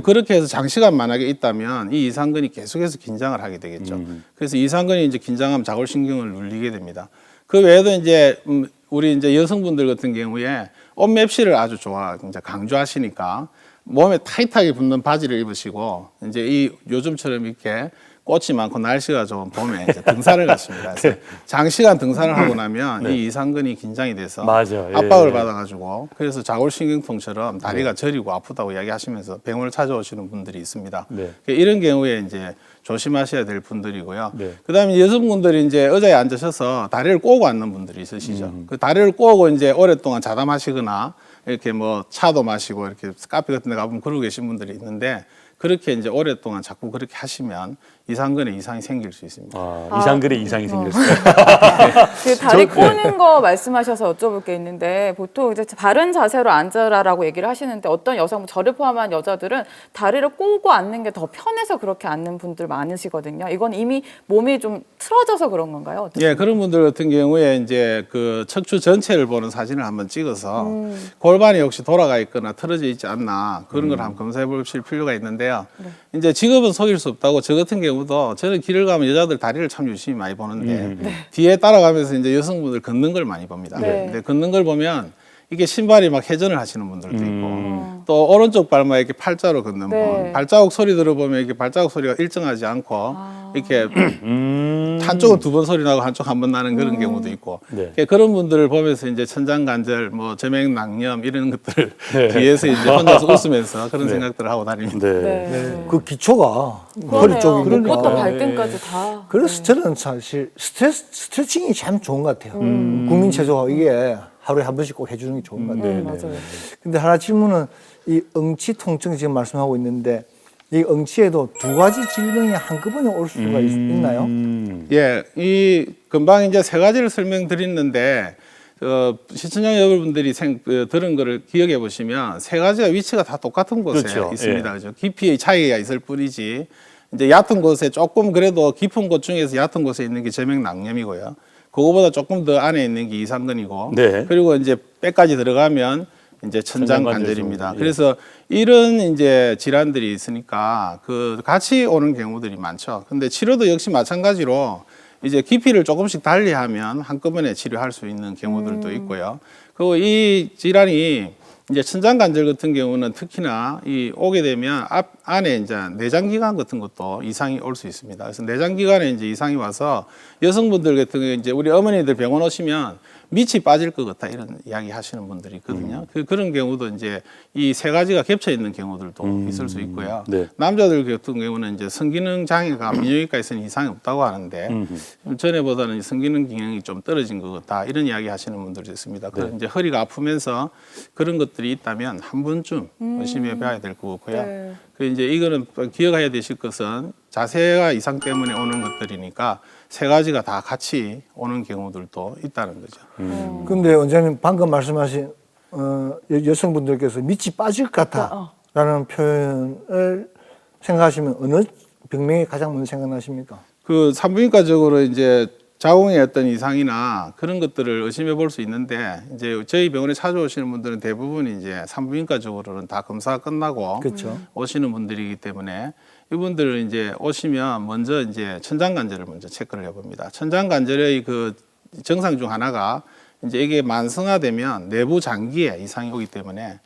그렇게 해서 장시간 만약에 있다면 이 이상근이 계속해서 긴장을 하게 되겠죠. 그래서 이상근이 이제 긴장하면 자골신경을 눌리게 됩니다. 그 외에도 이제 우리 이제 여성분들 같은 경우에 옷 맵시를 아주 이제 강조하시니까 몸에 타이트하게 붙는 바지를 입으시고 이제 이 요즘처럼 이렇게 꽃이 많고 날씨가 좋은 봄에 이제 등산을 갔습니다. 그래서 장시간 등산을 하고 나면 이 이상근이 긴장이 돼서 맞아. 예. 압박을 받아가지고 그래서 자골신경통처럼 다리가 저리고 아프다고 이야기하시면서 병원을 찾아오시는 분들이 있습니다. 네. 이런 경우에 이제 조심하셔야 될 분들이고요. 네. 그다음에 여성분들이 이제 의자에 앉으셔서 다리를 꼬고 앉는 분들이 있으시죠. 그 다리를 꼬고 이제 오랫동안 자담하시거나 이렇게 뭐 차도 마시고 이렇게 카페 같은 데 가보면 그러고 계신 분들이 있는데 그렇게 이제 오랫동안 자꾸 그렇게 하시면 이상근에 이상이 생길 수 있습니다. 이상근의 이상이 생겼어요. 그 다리 꼬는 거 말씀하셔서 여쭤볼 게 있는데 보통 이제 바른 자세로 앉으라라고 얘기를 하시는데 어떤 여성, 저를 포함한 여자들은 다리를 꼬고 앉는 게 더 편해서 그렇게 앉는 분들 많으시거든요. 이건 이미 몸이 좀 틀어져서 그런 건가요? 어떻습니까? 예, 그런 분들 같은 경우에 이제 그 척추 전체를 보는 사진을 한번 찍어서 골반이 혹시 돌아가 있거나 틀어져 있지 않나 그런 걸 한번 검사해 보실 필요가 있는데요. 이제 지금은 속일 수 없다고 저 같은 경우도 저는 길을 가면 여자들 다리를 참 유심히 많이 보는데 뒤에 따라가면서 이제 여성분들 걷는 걸 많이 봅니다. 네. 근데 걷는 걸 보면 이게 신발이 막 회전을 하시는 분들도 있고 또 오른쪽 발만 이렇게 팔자로 걷는 네. 분 발자국 소리 들어보면 이렇게 발자국 소리가 일정하지 않고 이렇게 한쪽은 2번 소리 나고 한쪽 한 번 나는 그런 경우도 있고 네. 그런 분들을 보면서 이제 천장관절 뭐 저맥낭염 이런 것들을 뒤에서 이제 혼자서 웃으면서 그런 생각들을 하고 다닙니다. 네. 네. 그 기초가 허리 쪽이니까. 목부터 발등까지 다. 그래서 저는 사실 스트레칭이 참 좋은 것 같아요. 국민 체조 이게 하루에 한 번씩 꼭 해주는 게 좋은 것 같아요. 맞아요. 근데 하나 질문은 이 응치 통증 지금 말씀하고 있는데 이 응치에도 두 가지 질병이 한꺼번에 올 수가 있나요? 예, 이 금방 이제 세 가지를 설명드렸는데 시청자 여러분들이 들은 거를 기억해 보시면 세 가지가 위치가 다 똑같은 곳에 그렇죠. 있습니다. 예. 그죠? 깊이의 차이가 있을 뿐이지 이제 얕은 곳에 조금 그래도 깊은 곳 중에서 얕은 곳에 있는 게 저맥낭염이고요. 그거보다 조금 더 안에 있는 게 이상근이고 네. 그리고 이제 뼈까지 들어가면 이제 천장관절입니다. 예. 그래서 이런 이제 질환들이 있으니까 그 같이 오는 경우들이 많죠. 근데 치료도 역시 마찬가지로 이제 깊이를 조금씩 달리하면 한꺼번에 치료할 수 있는 경우들도 있고요. 그리고 이 질환이 이제 천장관절 같은 경우는 특히나 이 오게 되면 안에 이제 내장기관 같은 것도 이상이 올 수 있습니다. 그래서 내장기관에 이제 이상이 와서 여성분들 같은 경우 이제 우리 어머니들 병원 오시면 밑이 빠질 것 같다 이런 이야기 하시는 분들이 있거든요. 그런 경우도 이제 이 세 가지가 겹쳐 있는 경우들도 있을 수 있고요. 네. 남자들 같은 경우는 이제 성기능 장애가 민요기과에서는 이상이 없다고 하는데 전에보다는 성기능 기능이 좀 떨어진 것 같다 이런 이야기 하시는 분들이 있습니다. 그래서 이제 허리가 아프면서 그런 것들이 있다면 한 번쯤 의심해 봐야 될 것 같고요. 네. 그 이제 이거는 기억해야 되실 것은 자세가 이상 때문에 오는 것들이니까 세 가지가 다 같이 오는 경우들도 있다는 거죠. 근데 원장님 방금 말씀하신 여성분들께서 밑이 빠질 것 같다라는 표현을 생각하시면 어느 병명이 가장 먼저 생각나십니까? 그 산부인과적으로 이제 자궁의 어떤 이상이나 그런 것들을 의심해 볼 수 있는데 이제 저희 병원에 찾아오시는 분들은 대부분 이제 산부인과적으로는 다 검사가 끝나고 그렇죠. 오시는 분들이기 때문에 이분들은 이제 오시면 먼저 이제 천장관절을 먼저 체크를 해봅니다. 천장관절의 그 증상 중 하나가 이제 이게 만성화되면 내부 장기에 이상이 오기 때문에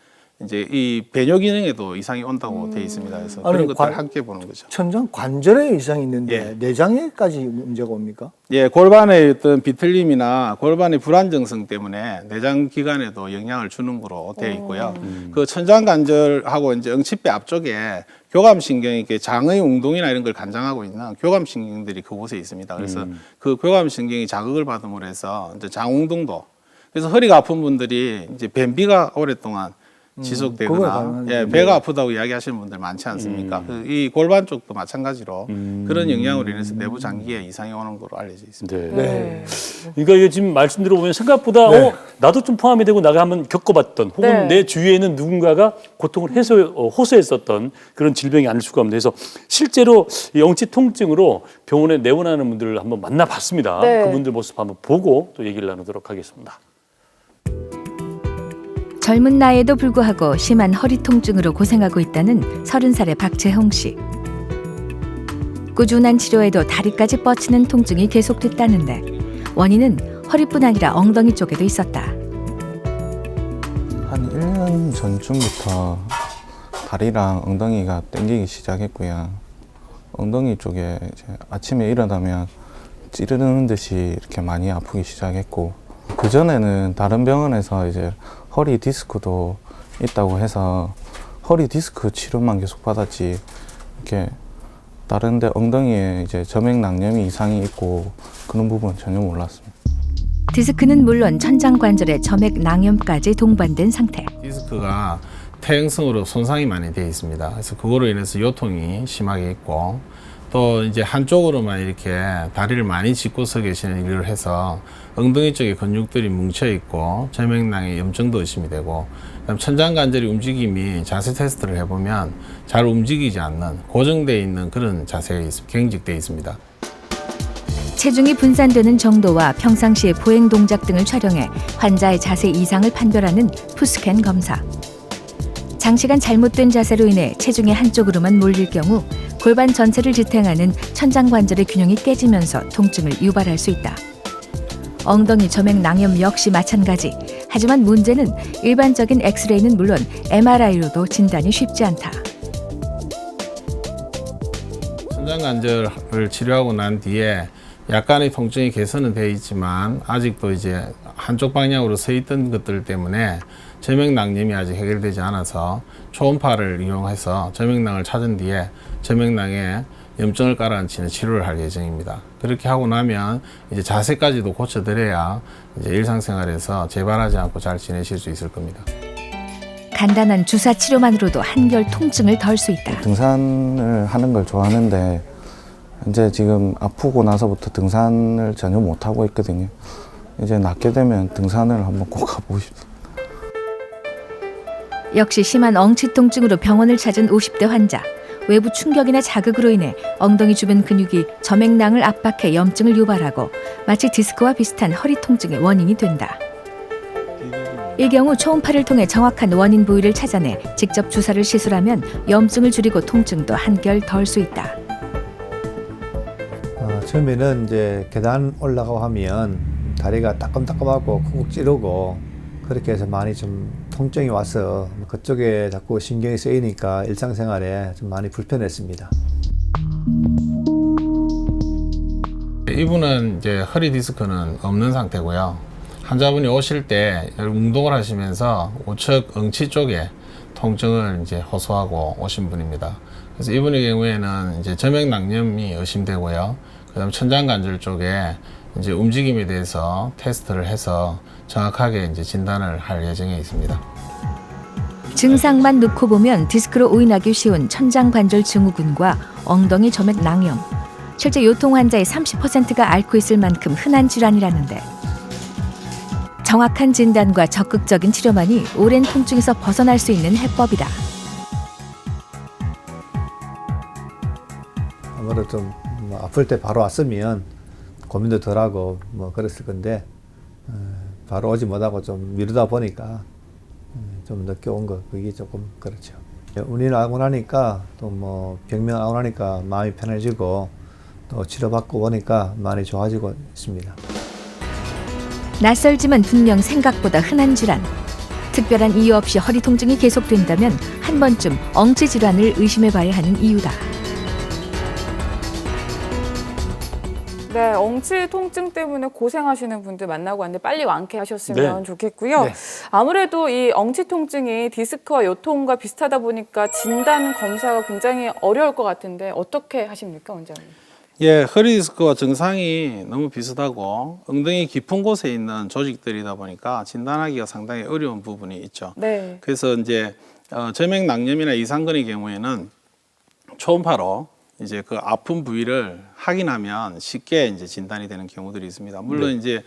이제 이 배뇨 기능에도 이상이 온다고 돼 있습니다. 그래서 아니, 그런 것들을 함께 보는 거죠. 천장 관절에 이상이 있는데 예. 내장에까지 문제가 옵니까? 예, 골반의 어떤 비틀림이나 골반의 불안정성 때문에 내장 기관에도 영향을 주는 거로 되어 있고요. 그 천장관절하고 이제 응치뼈 앞쪽에 교감신경이 이렇게 장의 운동이나 이런 걸 관장하고 있는 교감신경들이 그곳에 있습니다. 그래서 그 교감신경이 자극을 받음으로 해서 이제 장운동도 그래서 허리가 아픈 분들이 이제 변비가 오랫동안 그걸 지속되거나 가능하죠. 예, 배가 아프다고 이야기하시는 분들 많지 않습니까? 이 골반 쪽도 마찬가지로 그런 영향으로 인해서 내부 장기에 이상이 오는 걸로 알려져 있습니다. 네. 네. 그러니까 이게 지금 말씀 들어보면 생각보다 네. 나도 좀 포함이 되고 내가 한번 겪어봤던 혹은 네. 내 주위에 있는 누군가가 고통을 호소했었던 그런 질병이 아닐 수가 없는데 그래서 실제로 이 영치 통증으로 병원에 내원하는 분들을 한번 만나봤습니다. 네. 그분들 모습 한번 보고 또 얘기를 나누도록 하겠습니다. 젊은 나이에도 불구하고 심한 허리 통증으로 고생하고 있다는 30살의 박재홍 씨. 꾸준한 치료에도 다리까지 뻗치는 통증이 계속됐다는데 원인은 허리뿐 아니라 엉덩이 쪽에도 있었다. 한 1년 전쯤부터 다리랑 엉덩이가 땡기기 시작했고요. 엉덩이 쪽에 이제 아침에 일어나면 찌르는 듯이 이렇게 많이 아프기 시작했고, 그전에는 다른 병원에서 이제 허리 디스크도 있다고 해서 허리 디스크 치료만 계속 받았지, 이렇게 다른데 엉덩이에 이제 점액낭염이 이상이 있고 그런 부분 전혀 몰랐습니다. 디스크는 물론 천장관절에 점액낭염까지 동반된 상태. 디스크가 퇴행성으로 손상이 많이 되어 있습니다. 그래서 그거로 인해서 요통이 심하게 있고, 또 이제 한쪽으로만 이렇게 다리를 많이 짚고 서 계시는 일을 해서 엉덩이 쪽에 근육들이 뭉쳐 있고 점액낭의 염증도 의심이 되고, 그다음 천장관절의 움직임이 자세 테스트를 해보면 잘 움직이지 않는 고정되어 있는 그런 자세가 경직되어 있습니다. 체중이 분산되는 정도와 평상시의 보행 동작 등을 촬영해 환자의 자세 이상을 판별하는 푸스캔 검사. 장시간 잘못된 자세로 인해 체중이 한쪽으로만 몰릴 경우 골반 전체를 지탱하는 천장관절의 균형이 깨지면서 통증을 유발할 수 있다. 엉덩이 점액낭염 역시 마찬가지. 하지만 문제는 일반적인 엑스레이는 물론 MRI로도 진단이 쉽지 않다. 천장관절을 치료하고 난 뒤에 약간의 통증이 개선은 되어 있지만 아직도 이제 한쪽 방향으로 서 있던 것들 때문에 점액낭염이 아직 해결되지 않아서 초음파를 이용해서 점액낭을 찾은 뒤에 점액낭에 염증을 깔아앉히는 치료를 할 예정입니다. 그렇게 하고 나면 이제 자세까지도 고쳐드려야 이제 일상생활에서 재발하지 않고 잘 지내실 수 있을 겁니다. 간단한 주사 치료만으로도 한결 통증을 덜 수 있다. 등산을 하는 걸 좋아하는데 이제 지금 아프고 나서부터 등산을 전혀 못 하고 있거든요. 이제 낫게 되면 등산을 한번 꼭 가보고 싶습니다. 역시 심한 엉치 통증으로 병원을 찾은 50대 환자. 외부 충격이나 자극으로 인해 엉덩이 주변 근육이 점액낭을 압박해 염증을 유발하고 마치 디스크와 비슷한 허리 통증의 원인이 된다. 이 경우 초음파를 통해 정확한 원인 부위를 찾아내 직접 주사를 시술하면 염증을 줄이고 통증도 한결 덜 수 있다. 처음에는 이제 계단 올라가고 하면 다리가 따끔따끔하고 쿡쿡 찌르고 그렇게 해서 많이 좀 통증이 와서 그쪽에 자꾸 신경이 쓰이니까 일상생활에 좀 많이 불편했습니다. 이분은 이제 허리 디스크는 없는 상태고요. 환자분이 오실 때 운동을 하시면서 우측 엉치 쪽에 통증을 이제 호소하고 오신 분입니다. 그래서 이분의 경우에는 이제 점액낭염이 의심되고요. 그다음 천장관절 쪽에 이제 움직임에 대해서 테스트를 해서 정확하게 이제 진단을 할 예정에 있습니다. 증상만 놓고 보면 디스크로 오인하기 쉬운 천장관절 증후군과 엉덩이 점액 낭염. 실제 요통 환자의 30%가 앓고 있을 만큼 흔한 질환이라는데 정확한 진단과 적극적인 치료만이 오랜 통증에서 벗어날 수 있는 해법이다. 아무래도 좀 아플 때 바로 왔으면 고민도 덜하고 뭐 그랬을 건데 바로 오지 못하고 좀 미루다 보니까 좀 늦게 온 거 그게 조금 그렇죠. 운이 나고 나니까 또 뭐 병명 나고 나니까 마음이 편해지고 또 치료받고 오니까 많이 좋아지고 있습니다. 낯설지만 분명 생각보다 흔한 질환. 특별한 이유 없이 허리 통증이 계속된다면 한 번쯤 엉치 질환을 의심해봐야 하는 이유다. 네, 엉치 통증 때문에 고생하시는 분들 만나고 왔는데 빨리 완쾌하셨으면 네. 좋겠고요. 네. 아무래도 이 엉치 통증이 디스크와 요통과 비슷하다 보니까 진단 검사가 굉장히 어려울 것 같은데 어떻게 하십니까, 원장님? 예, 허리 디스크와 증상이 너무 비슷하고 엉덩이 깊은 곳에 있는 조직들이다 보니까 진단하기가 상당히 어려운 부분이 있죠. 네. 그래서 이제 점액낭염이나 이상근의 경우에는 초음파로 이제 그 아픈 부위를 확인하면 쉽게 이제 진단이 되는 경우들이 있습니다. 물론 이제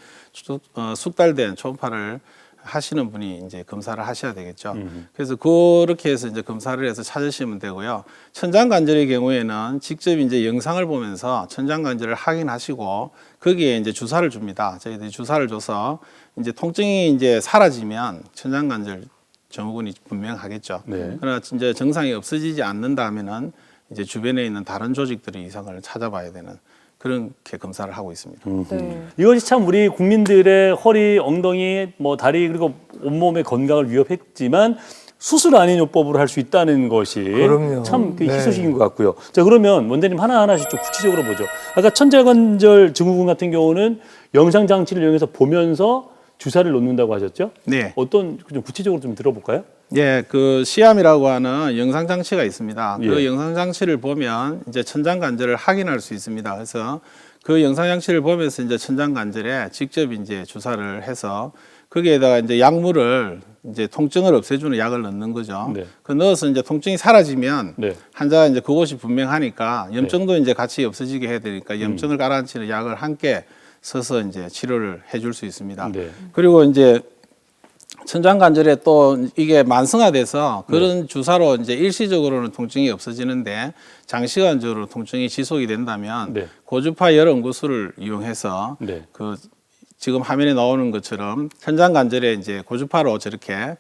숙달된 초음파를 하시는 분이 이제 검사를 하셔야 되겠죠. 그래서 그렇게 해서 이제 검사를 해서 찾으시면 되고요. 천장관절의 경우에는 직접 이제 영상을 보면서 천장관절을 확인하시고 거기에 이제 주사를 줍니다. 저희들이 주사를 줘서 이제 통증이 이제 사라지면 천장관절 증후군이 분명하겠죠. 네. 그러나 이제 증상이 없어지지 않는다면은 이제 주변에 있는 다른 조직들의 이상을 찾아봐야 되는 그렇게 검사를 하고 있습니다. 네. 이것이 참 우리 국민들의 허리, 엉덩이, 뭐 다리 그리고 온몸의 건강을 위협했지만 수술 아닌 요법으로 할 수 있다는 것이 그럼요. 참 네. 희소식인 것 같고요. 자, 그러면 원장님 하나하나씩 좀 구체적으로 보죠. 아까 천장관절 증후군 같은 경우는 영상 장치를 이용해서 보면서 주사를 놓는다고 하셨죠? 네. 어떤 좀 구체적으로 좀 들어볼까요? 예, 그 시암이라고 하는 영상 장치가 있습니다. 예. 그 영상 장치를 보면 이제 천장관절을 확인할 수 있습니다. 그래서 그 영상 장치를 보면서 이제 천장관절에 직접 이제 주사를 해서 거기에다가 이제 약물을 이제 통증을 없애주는 약을 넣는 거죠. 네. 그 넣어서 이제 통증이 사라지면 네. 환자가 이제 그곳이 분명하니까 염증도 이제 같이 없어지게 해야 되니까 염증을 가라앉히는 약을 함께 써서 이제 치료를 해줄 수 있습니다. 네. 그리고 이제 천장관절에 또 이게 만성화돼서 그런 주사로 이제 일시적으로는 통증이 없어지는데 장시간적으로 통증이 지속이 된다면 네. 고주파 열연구술을 이용해서 네. 그 지금 화면에 나오는 것처럼 천장관절에 이제 고주파로 저렇게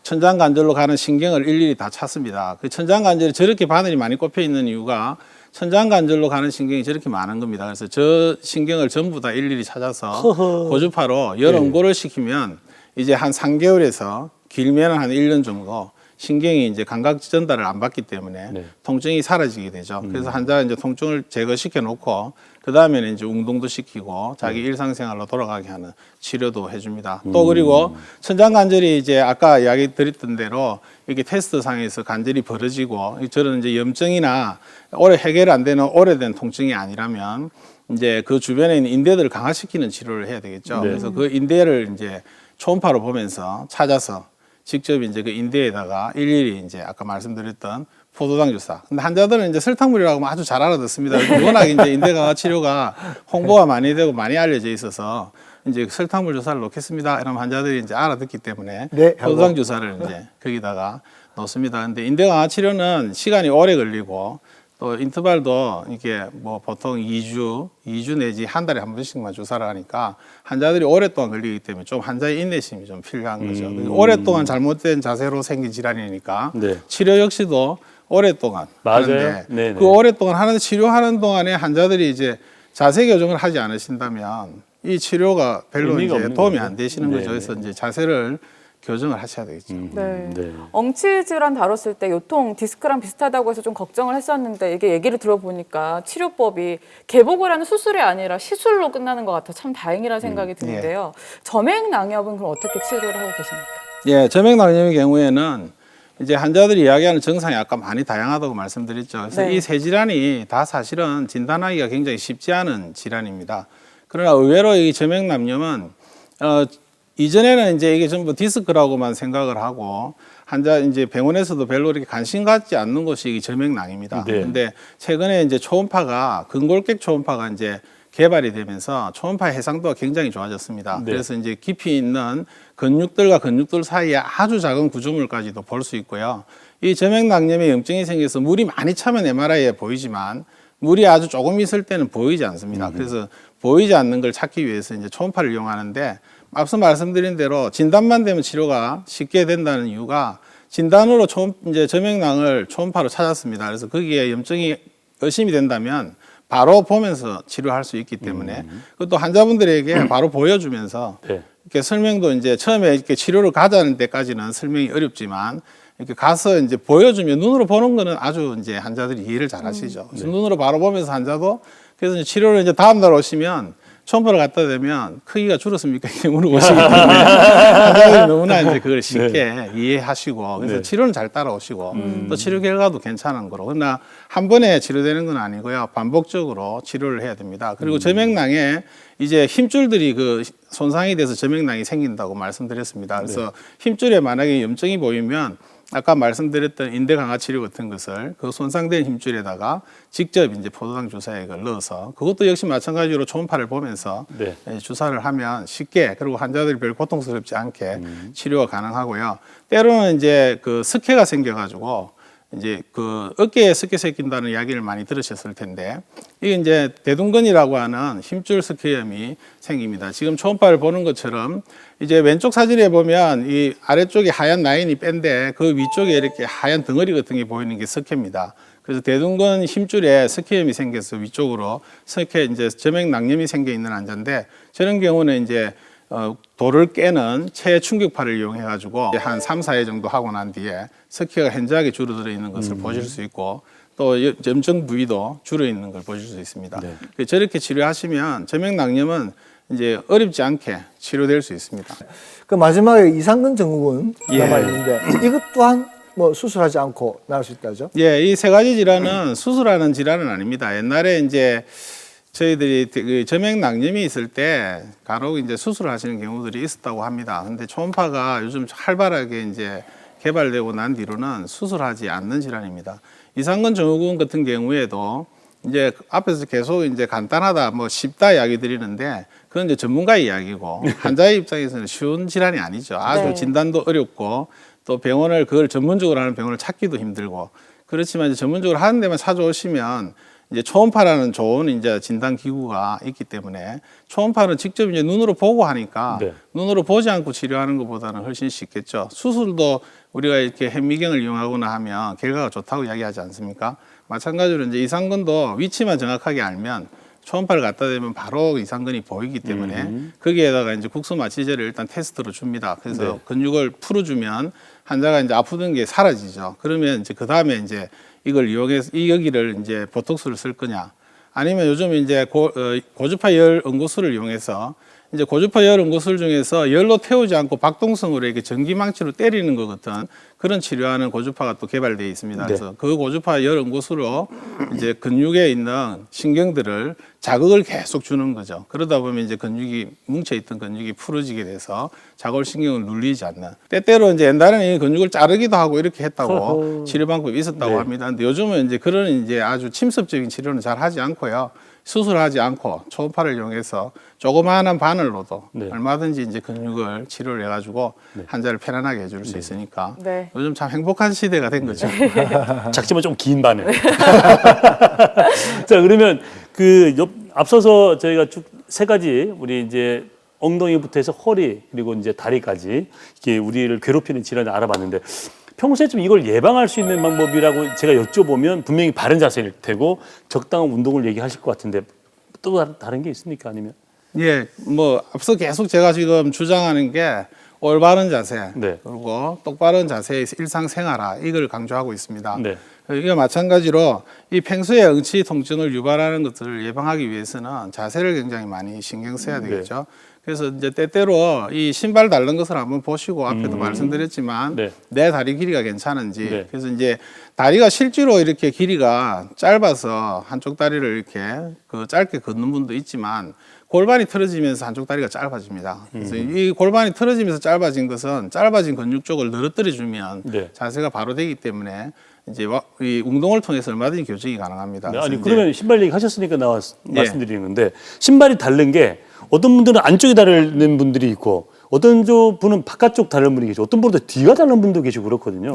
천장관절로 가는 신경을 일일이 다 찾습니다. 그 천장관절에 저렇게 바늘이 많이 꼽혀 있는 이유가 천장관절로 가는 신경이 저렇게 많은 겁니다. 그래서 저 신경을 전부 다 일일이 찾아서 고주파로 열연고를 시키면 이제 한 3개월에서 길면 한 1년 정도 신경이 이제 감각 전달을 안 받기 때문에 네. 통증이 사라지게 되죠. 그래서 환자가 이제 통증을 제거시켜 놓고 그 다음에는 이제 운동도 시키고 자기 일상생활로 돌아가게 하는 치료도 해줍니다. 또 그리고 천장관절이 이제 아까 이야기 드렸던 대로 이렇게 테스트 상에서 관절이 벌어지고 저런 이제 염증이나 오래 해결 안 되는 오래된 통증이 아니라면 이제 그 주변에 있는 인대들을 강화시키는 치료를 해야 되겠죠. 네. 그래서 그 인대를 이제 초음파로 보면서 찾아서 직접 이제 그 인대에다가 일일이 이제 아까 말씀드렸던 포도당 주사. 근데 환자들은 이제 설탕물이라고 하면 아주 잘 알아듣습니다. 워낙 이제 인대 강화 치료가 홍보가 많이 되고 많이 알려져 있어서 이제 설탕물 주사를 놓겠습니다. 이러면 환자들이 이제 알아듣기 때문에 네, 포도당 주사를 이제 거기다가 놓습니다. 근데 인대 강화 치료는 시간이 오래 걸리고 또 인터벌도 이게 뭐 보통 2주 내지 한 달에 한 번씩만 주사를 하니까 환자들이 오랫동안 걸리기 때문에 좀 환자의 인내심이 좀 필요한 거죠. 오랫동안 잘못된 자세로 생긴 질환이니까 네. 치료 역시도 오랫동안 맞아요. 하는데 네네. 그 오랫동안 하는 치료하는 동안에 환자들이 이제 자세 교정을 하지 않으신다면 이 치료가 별로 의미가 이제 없는 도움이 거죠. 안 되시는 거죠. 네네. 그래서 이제 자세를 교정을 하셔야 되겠죠. 네. 네. 엉치 질환 다뤘을 때 요통 디스크랑 비슷하다고 해서 좀 걱정을 했었는데 이게 얘기를 들어보니까 치료법이 개복을 하는 수술이 아니라 시술로 끝나는 것 같아 참 다행이라는 생각이 드는데요. 점액낭엽은 그럼 어떻게 치료를 하고 계십니까? 예, 점액낭염의 경우에는 이제 환자들이 이야기하는 증상이 아까 많이 다양하다고 말씀드렸죠. 그래서 네. 이 세 질환이 다 사실은 진단하기가 굉장히 쉽지 않은 질환입니다. 그러나 의외로 이 점액낭염은 이전에는 이제 이게 전부 디스크라고만 생각을 하고 환자 이제 병원에서도 별로 이렇게 관심 갖지 않는 것이 이 점액낭입니다. 네. 근데 최근에 이제 초음파가 근골격 초음파가 이제 개발이 되면서 초음파 해상도가 굉장히 좋아졌습니다. 네. 그래서 이제 깊이 있는 근육들과 근육들 사이에 아주 작은 구조물까지도 볼 수 있고요. 이 점액낭염에 염증이 생겨서 물이 많이 차면 MRI에 보이지만 물이 아주 조금 있을 때는 보이지 않습니다. 그래서 보이지 않는 걸 찾기 위해서 이제 초음파를 이용하는데 앞서 말씀드린 대로 진단만 되면 치료가 쉽게 된다는 이유가 진단으로 이제 점액낭을 초음파로 찾았습니다. 그래서 거기에 염증이 의심이 된다면 바로 보면서 치료할 수 있기 때문에 그것도 환자분들에게 바로 보여주면서 네. 이렇게 설명도 이제 처음에 이렇게 치료를 가자는 데까지는 설명이 어렵지만 이렇게 가서 이제 보여주면 눈으로 보는 거는 아주 이제 환자들이 이해를 잘 하시죠. 그래서 눈으로 바로 보면서 환자도 그래서 이제 치료를 이제 다음 날 오시면 초음파를 갖다 대면 크기가 줄었습니까? 이렇게 물어보시기 때문에 환자들이 너무나 이제 그걸 쉽게 이해하시고 그래서 네. 치료는 잘 따라오시고 또 치료 결과도 괜찮은 거로 그러나 한 번에 치료되는 건 아니고요. 반복적으로 치료를 해야 됩니다. 그리고 점액낭에 이제 힘줄들이 그 손상이 돼서 점액낭이 생긴다고 말씀드렸습니다. 그래서 힘줄에 만약에 염증이 보이면 아까 말씀드렸던 인대 강화 치료 같은 것을 그 손상된 힘줄에다가 직접 이제 포도당 주사액을 넣어서 그것도 역시 마찬가지로 초음파를 보면서 네. 주사를 하면 쉽게 그리고 환자들이 별 고통스럽지 않게 치료가 가능하고요. 때로는 이제 그 석회가 생겨가지고 이제 그 어깨에 석회 생긴다는 이야기를 많이 들으셨을 텐데 이게 이제 대둔근이라고 하는 힘줄 석회염이 생깁니다. 지금 초음파를 보는 것처럼 이제 왼쪽 사진에 보면 이 아래쪽에 하얀 라인이 뺀데 그 위쪽에 이렇게 하얀 덩어리 같은 게 보이는 게 석회입니다. 그래서 대둔근 힘줄에 석회염이 생겨서 위쪽으로 석회 이제 점액낭염이 생겨 있는 환자인데 저런 경우는 이제 돌을 깨는 체충격파를 이용해 가지고 한 3, 4회 정도 하고 난 뒤에 석회가 현저하게 줄어들어 있는 것을 보실 수 있고 또 염증 부위도 줄어 있는 걸 보실 수 있습니다. 네. 저렇게 치료하시면 점액낭염은 이제 어렵지 않게 치료될 수 있습니다. 그 마지막에 이상근 증후군 예. 남아 있는데 이것 또한 뭐 수술하지 않고 나을 수 있다죠? 예, 이 세 가지 질환은 수술하는 질환은 아닙니다. 옛날에 이제 저희들이 그 점액낭염이 있을 때 간혹 이제 수술을 하시는 경우들이 있었다고 합니다. 근데 초음파가 요즘 활발하게 이제 개발되고 난 뒤로는 수술하지 않는 질환입니다. 이상근 증후군 같은 경우에도 이제 앞에서 계속 이제 간단하다, 뭐 쉽다 이야기 드리는데 그건 이제 전문가의 이야기고 환자의 입장에서는 쉬운 질환이 아니죠. 아주 네. 진단도 어렵고 또 병원을 그걸 전문적으로 하는 병원을 찾기도 힘들고 그렇지만 이제 전문적으로 하는 데만 찾아오시면 이제 초음파라는 좋은 이제 진단 기구가 있기 때문에 초음파는 직접 이제 눈으로 보고 하니까 네. 눈으로 보지 않고 치료하는 것보다는 훨씬 쉽겠죠. 수술도 우리가 이렇게 현미경을 이용하거나 하면 결과가 좋다고 이야기하지 않습니까? 마찬가지로 이제 이상근도 위치만 정확하게 알면 초음파를 갖다 대면 바로 이상근이 보이기 때문에 거기에다가 이제 국소 마취제를 일단 테스트로 줍니다. 그래서 네. 근육을 풀어주면 환자가 이제 아프던 게 사라지죠. 그러면 이제 그 다음에 이제 이걸 이용해서 이 여기를 이제 보톡스를 쓸 거냐, 아니면 요즘 이제 고주파 열 응고술을 이용해서 이제 고주파 열 응고술 중에서 열로 태우지 않고 박동성으로 이렇게 전기망치로 때리는 것 같은 그런 치료하는 고주파가 또 개발되어 있습니다. 그래서 그 고주파 열 응고술로 이제 근육에 있는 신경들을 자극을 계속 주는 거죠. 그러다 보면 이제 근육이 뭉쳐있던 근육이 풀어지게 돼서 자골신경을 눌리지 않는. 때때로 이제 옛날에는 이 근육을 자르기도 하고 이렇게 했다고 치료 방법이 있었다고 합니다. 근데 요즘은 이제 그런 이제 아주 침습적인 치료는 잘 하지 않고요. 수술하지 않고 초음파를 이용해서 조그마한 바늘로도 얼마든지 이제 근육을 치료를 해가지고 환자를 편안하게 해줄 수 있으니까 요즘 참 행복한 시대가 된 거죠. 작지만 좀 긴 바늘. 자, 그러면 앞서서 저희가 쭉 세 가지 우리 이제 엉덩이부터 해서 허리 그리고 이제 다리까지 이게 우리를 괴롭히는 질환을 알아봤는데 평소에 좀 이걸 예방할 수 있는 방법이라고 제가 여쭤보면 분명히 바른 자세일 테고 적당한 운동을 얘기하실 것 같은데 또 다른 게 있습니까? 아니면? 예, 뭐 앞서 계속 제가 지금 주장하는 게 올바른 자세 그리고 똑바른 자세의 일상생활화 이걸 강조하고 있습니다. 이게 마찬가지로 이 평소에 응치 통증을 유발하는 것들을 예방하기 위해서는 자세를 굉장히 많이 신경 써야 되겠죠. 그래서 이제 때때로 이 신발 닳는 것을 한번 보시고 앞에도 말씀드렸지만 내 다리 길이가 괜찮은지 그래서 이제 다리가 실제로 이렇게 길이가 짧아서 한쪽 다리를 이렇게 짧게 걷는 분도 있지만 골반이 틀어지면서 한쪽 다리가 짧아집니다. 그래서 이 골반이 틀어지면서 짧아진 것은 짧아진 근육 쪽을 늘어뜨려 주면 자세가 바로 되기 때문에 이제 이 운동을 통해서 얼마든지 교정이 가능합니다. 아니 그러면 신발 얘기 하셨으니까 말씀드리는 건데 신발이 다른 게 어떤 분들은 안쪽이 다른 분들이 있고 어떤 분은 바깥쪽 다른 분이 계시고 어떤 분은 뒤가 다른 분도 계시고 그렇거든요.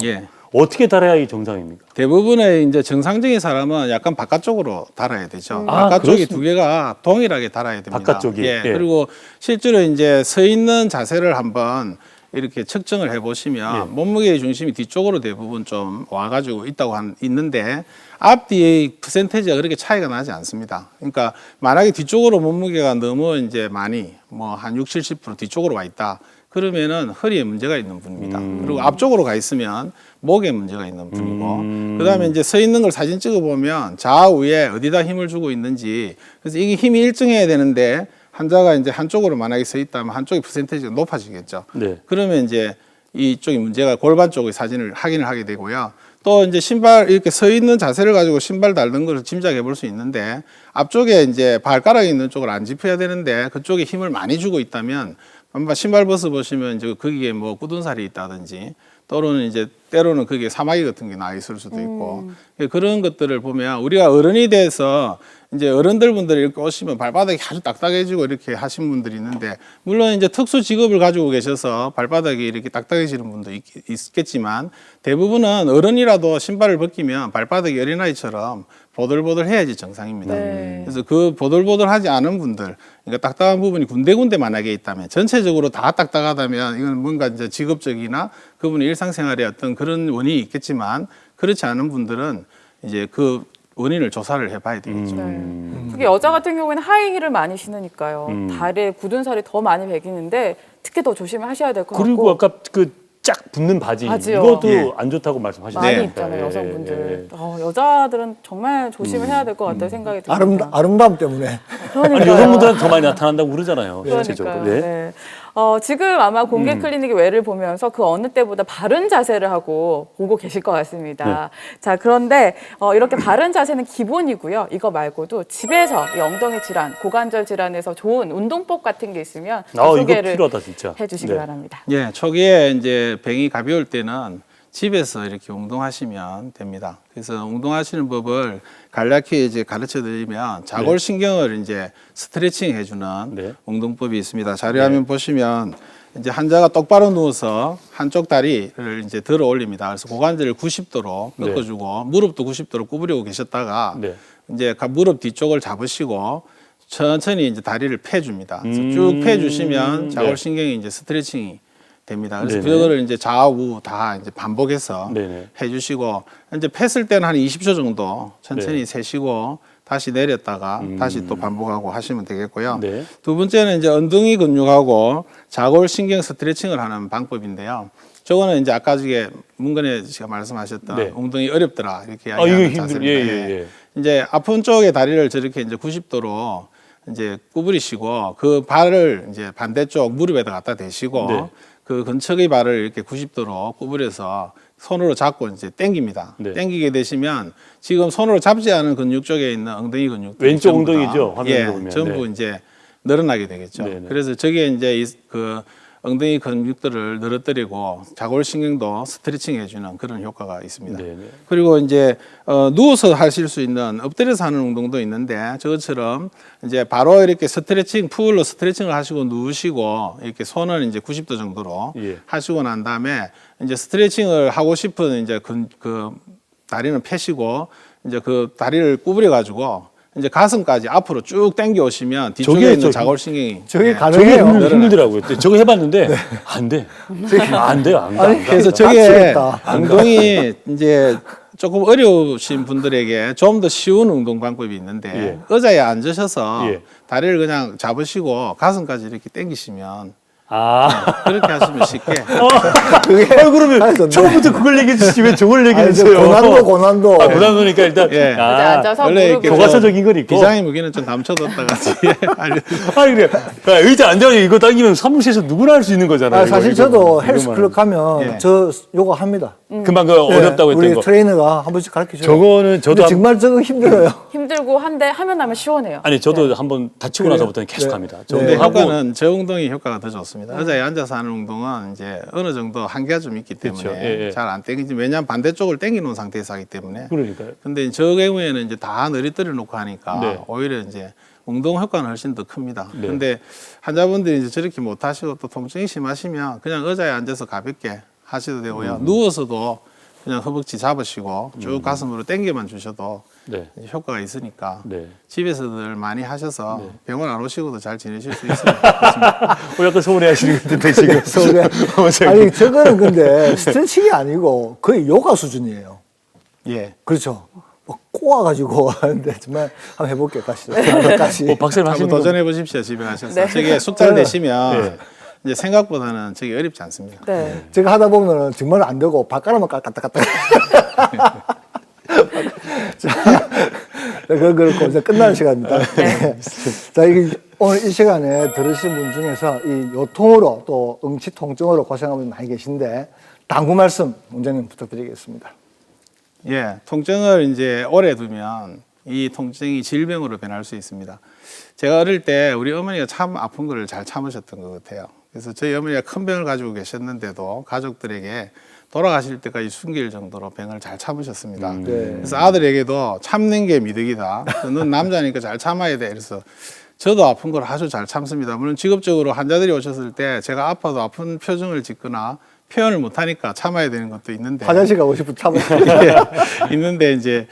어떻게 달아야 이 정상입니까? 대부분의 이제 정상적인 사람은 약간 바깥쪽으로 달아야 되죠. 바깥쪽이 두 개가 동일하게 달아야 됩니다. 바깥쪽이. 그리고 실제로 이제 서 있는 자세를 한번 이렇게 측정을 해보시면 몸무게의 중심이 뒤쪽으로 대부분 좀 와가지고 있는데 앞뒤의 퍼센테이지가 그렇게 차이가 나지 않습니다. 그러니까 만약에 뒤쪽으로 몸무게가 너무 이제 많이 뭐 한 60, 70% 뒤쪽으로 와 있다. 그러면은 허리에 문제가 있는 분입니다. 그리고 앞쪽으로 가 있으면 목에 문제가 있는 분이고 그다음에 이제 서 있는 걸 사진 찍어 보면 좌우에 어디다 힘을 주고 있는지 그래서 이게 힘이 일정해야 되는데 환자가 이제 한쪽으로 만약에 서 있다면 한쪽의 퍼센테이지가 높아지겠죠. 그러면 이제 이쪽이 문제가 골반 쪽의 사진을 확인을 하게 되고요. 또 이제 신발 이렇게 서 있는 자세를 가지고 신발 닳는 것을 짐작해 볼 수 있는데 앞쪽에 이제 발가락이 있는 쪽을 안 짚어야 되는데 그쪽에 힘을 많이 주고 있다면 한번 신발 벗어 보시면 이제 거기에 뭐 굳은 살이 있다든지 또는 이제 때로는 그게 사마귀 같은 게 나 있을 수도 있고 그런 것들을 보면 우리가 어른이 돼서 이제 어른들 분들이 이렇게 오시면 발바닥이 아주 딱딱해지고 이렇게 하신 분들이 있는데 물론 이제 특수 직업을 가지고 계셔서 발바닥이 이렇게 딱딱해지는 분도 있겠지만 대부분은 어른이라도 신발을 벗기면 발바닥이 어린아이처럼 보들보들해야지 정상입니다. 그래서 그 보들보들하지 않은 분들, 그러니까 딱딱한 부분이 군데군데 만약에 있다면 전체적으로 다 딱딱하다면 이건 뭔가 이제 직업적이나 그분의 일상생활에 어떤 그런 원인이 있겠지만 그렇지 않은 분들은 이제 그 원인을 조사를 해봐야 되겠죠. 특히 여자 같은 경우에는 하이힐을 많이 신으니까요. 다리에 굳은 살이 더 많이 배기는데 특히 더 조심하셔야 될 것 같고. 그리고 아까 쫙 붙는 바지 이것도 안 좋다고 말씀하셨잖아요. 많이 있잖아요, 여성분들. 여자들은 정말 조심을 해야 될 것 같다는 생각이 듭니다. 아름다움 때문에. 아니, 여성분들은 더 많이 나타난다고 그러잖아요. 실제적으로. 지금 아마 공개 클리닉의 외를 보면서 그 어느 때보다 바른 자세를 하고 보고 계실 것 같습니다. 자, 그런데 이렇게 바른 자세는 기본이고요. 이거 말고도 집에서 이 엉덩이 질환, 고관절 질환에서 좋은 운동법 같은 게 있으면 소개를 필요하다, 진짜. 해주시기 바랍니다. 예, 초기에 이제 병이 가벼울 때는 집에서 이렇게 운동하시면 됩니다. 그래서 운동하시는 법을 간략히 이제 가르쳐 드리면 자골신경을 이제 스트레칭 해주는 운동법이 있습니다. 자료화면 보시면 이제 환자가 똑바로 누워서 한쪽 다리를 이제 들어 올립니다. 그래서 고관절을 90도로 꺾어주고 무릎도 90도로 구부리고 계셨다가 이제 무릎 뒤쪽을 잡으시고 천천히 이제 다리를 펴줍니다. 그래서 쭉 펴주시면 자골신경이 이제 스트레칭이 됩니다. 그래서 그거를 이제 좌우 다 이제 반복해서 해주시고 이제 폈을 때는 한 20초 정도 천천히 세시고 다시 내렸다가 다시 또 반복하고 하시면 되겠고요. 두 번째는 이제 엉덩이 근육하고 자골신경 스트레칭을 하는 방법인데요. 저거는 이제 아까 저게 문근혜 씨가 말씀하셨던 엉덩이 어렵더라 이렇게 이야기하는 자세입니다. 이제 아픈 쪽의 다리를 저렇게 이제 90도로 이제 구부리시고 그 발을 이제 반대쪽 무릎에다 갖다 대시고 네. 그 근처의 발을 이렇게 90도로 구부려서 손으로 잡고 이제 당깁니다. 네. 당기게 되시면 지금 손으로 잡지 않은 근육 쪽에 있는 엉덩이 근육 왼쪽 엉덩이죠, 화면에 예, 보면. 전부 네. 이제 늘어나게 되겠죠. 네, 네. 그래서 저게 이제 그 엉덩이 근육들을 늘어뜨리고 자골신경도 스트레칭 해주는 그런 효과가 있습니다. 네, 네. 그리고 이제 누워서 하실 수 있는 엎드려서 하는 운동도 있는데 저것처럼 이제 바로 이렇게 스트레칭 풀로 스트레칭을 하시고 누우시고 이렇게 손을 이제 90도 정도로 예. 하시고 난 다음에 이제 스트레칭을 하고 싶은 이제 그 다리는 펴시고 이제 그 다리를 구부려 가지고 이제 가슴까지 앞으로 쭉 당겨 오시면 뒤쪽에 저게 있는 저- 자골신경이 저게 예. 가능해요. 힘들더라고요. 저거 해봤는데 안 돼. 안 돼요. 안 가. 그래서 저게 다치겠다. 엉덩이 이제 조금 어려우신 분들에게 좀 더 쉬운 운동 방법이 있는데 예. 의자에 앉으셔서 예. 다리를 그냥 잡으시고 가슴까지 이렇게 당기시면 아. 그렇게 하시면 쉽게 그러면 아니, 좋네. 처음부터 그걸 얘기해 주시지 왜 저걸 얘기해 아니, 저 주세요? 고난도. 아, 고난도니까 일단 예. 앉아서 원래 무릎을 이렇게 교과서적인 건 있고. 비장의 무기는 좀 감춰뒀다가 아니 그래. 야, 의자 앉아서 이거 당기면 사무실에서 누구나 할 수 있는 거잖아요. 아, 사실 이거, 저도 이거만. 헬스클럽 가면 예. 저 요거 합니다. 금방 그 어렵다고 우리 했던 거. 트레이너가 한 번씩 가르쳐 줘요. 저거는 저도 근데 정말 저거 힘들어요. 힘들고 한데 하면 나면 시원해요. 아니 저도 한번 다치고 나서부터는 계속 합니다. 저도 근데 하고 효과는 저 운동이 효과가 더 좋습니다. 의자에 앉아서 하는 운동은 이제 어느 정도 한계가 좀 있기 때문에 그렇죠. 예, 예. 잘 안 땡기지. 왜냐하면 반대쪽을 땡겨 놓은 상태에서 하기 때문에. 그러니까요. 근데 저 경우에는 이제 다 늘어뜨려 놓고 하니까 네. 오히려 이제 운동 효과는 훨씬 더 큽니다. 네. 근데 환자분들이 이제 저렇게 못 하시고 또 통증이 심하시면 그냥 의자에 앉아서 가볍게 하셔도 되고요. 누워서도 그냥 허벅지 잡으시고 쭉 가슴으로 당겨만 주셔도 네. 이제 효과가 있으니까 네. 집에서들 많이 하셔서 병원 안 오시고도 잘 지내실 수 있을 것 같습니다. 약간 서운해하시는 것 같은데 지금. 서울에. 아니 저거는 근데 스트레칭이 아니고 거의 요가 수준이에요. 예. 그렇죠. 뭐 꼬아가지고 하는데 정말 한번 해볼게요. 다시. 다시. 박사님 하시는 한번 거. 도전해 보십시오. 집에 가셔서. 네. 저게 숙달 되시면 네. 이제 생각보다는 저게 어렵지 않습니다. 네. 제가 하다 보면은 정말 안 되고 발가락만 까딱까딱. 자, 그렇고 이제 끝나는 시간입니다. 네. 자, 오늘 이 시간에 들으신 분 중에서 이 요통으로 또 응치 통증으로 고생하는 분 많이 계신데 당부 말씀 원장님 부탁드리겠습니다. 예, 통증을 이제 오래 두면 이 통증이 질병으로 변할 수 있습니다. 제가 어릴 때 우리 어머니가 참 아픈 거를 잘 참으셨던 것 같아요. 그래서 저희 어머니가 큰 병을 가지고 계셨는데도 가족들에게 돌아가실 때까지 숨길 정도로 병을 잘 참으셨습니다. 네. 그래서 아들에게도 참는 게 미덕이다. 넌 남자니까 잘 참아야 돼. 그래서 저도 아픈 걸 아주 잘 참습니다. 물론 직업적으로 환자들이 오셨을 때 제가 아파도 아픈 표정을 짓거나 표현을 못하니까 참아야 되는 것도 있는데 화장실 가고 싶으면 참아. 있는데 이제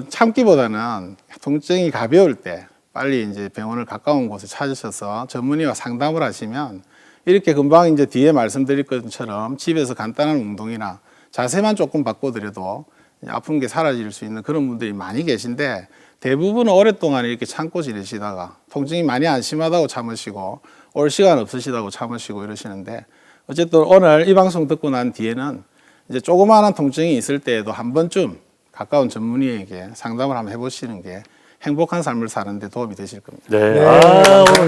참기보다는 통증이 가벼울 때 빨리 이제 병원을 가까운 곳에 찾으셔서 전문의와 상담을 하시면 이렇게 금방 이제 뒤에 말씀드릴 것처럼 집에서 간단한 운동이나 자세만 조금 바꿔드려도 아픈 게 사라질 수 있는 그런 분들이 많이 계신데 대부분은 오랫동안 이렇게 참고 지내시다가 통증이 많이 안 심하다고 참으시고 올 시간 없으시다고 참으시고 이러시는데 어쨌든 오늘 이 방송 듣고 난 뒤에는 이제 조그마한 통증이 있을 때에도 한 번쯤 가까운 전문의에게 상담을 한번 해보시는 게 행복한 삶을 사는 데 도움이 되실 겁니다. 네. 네.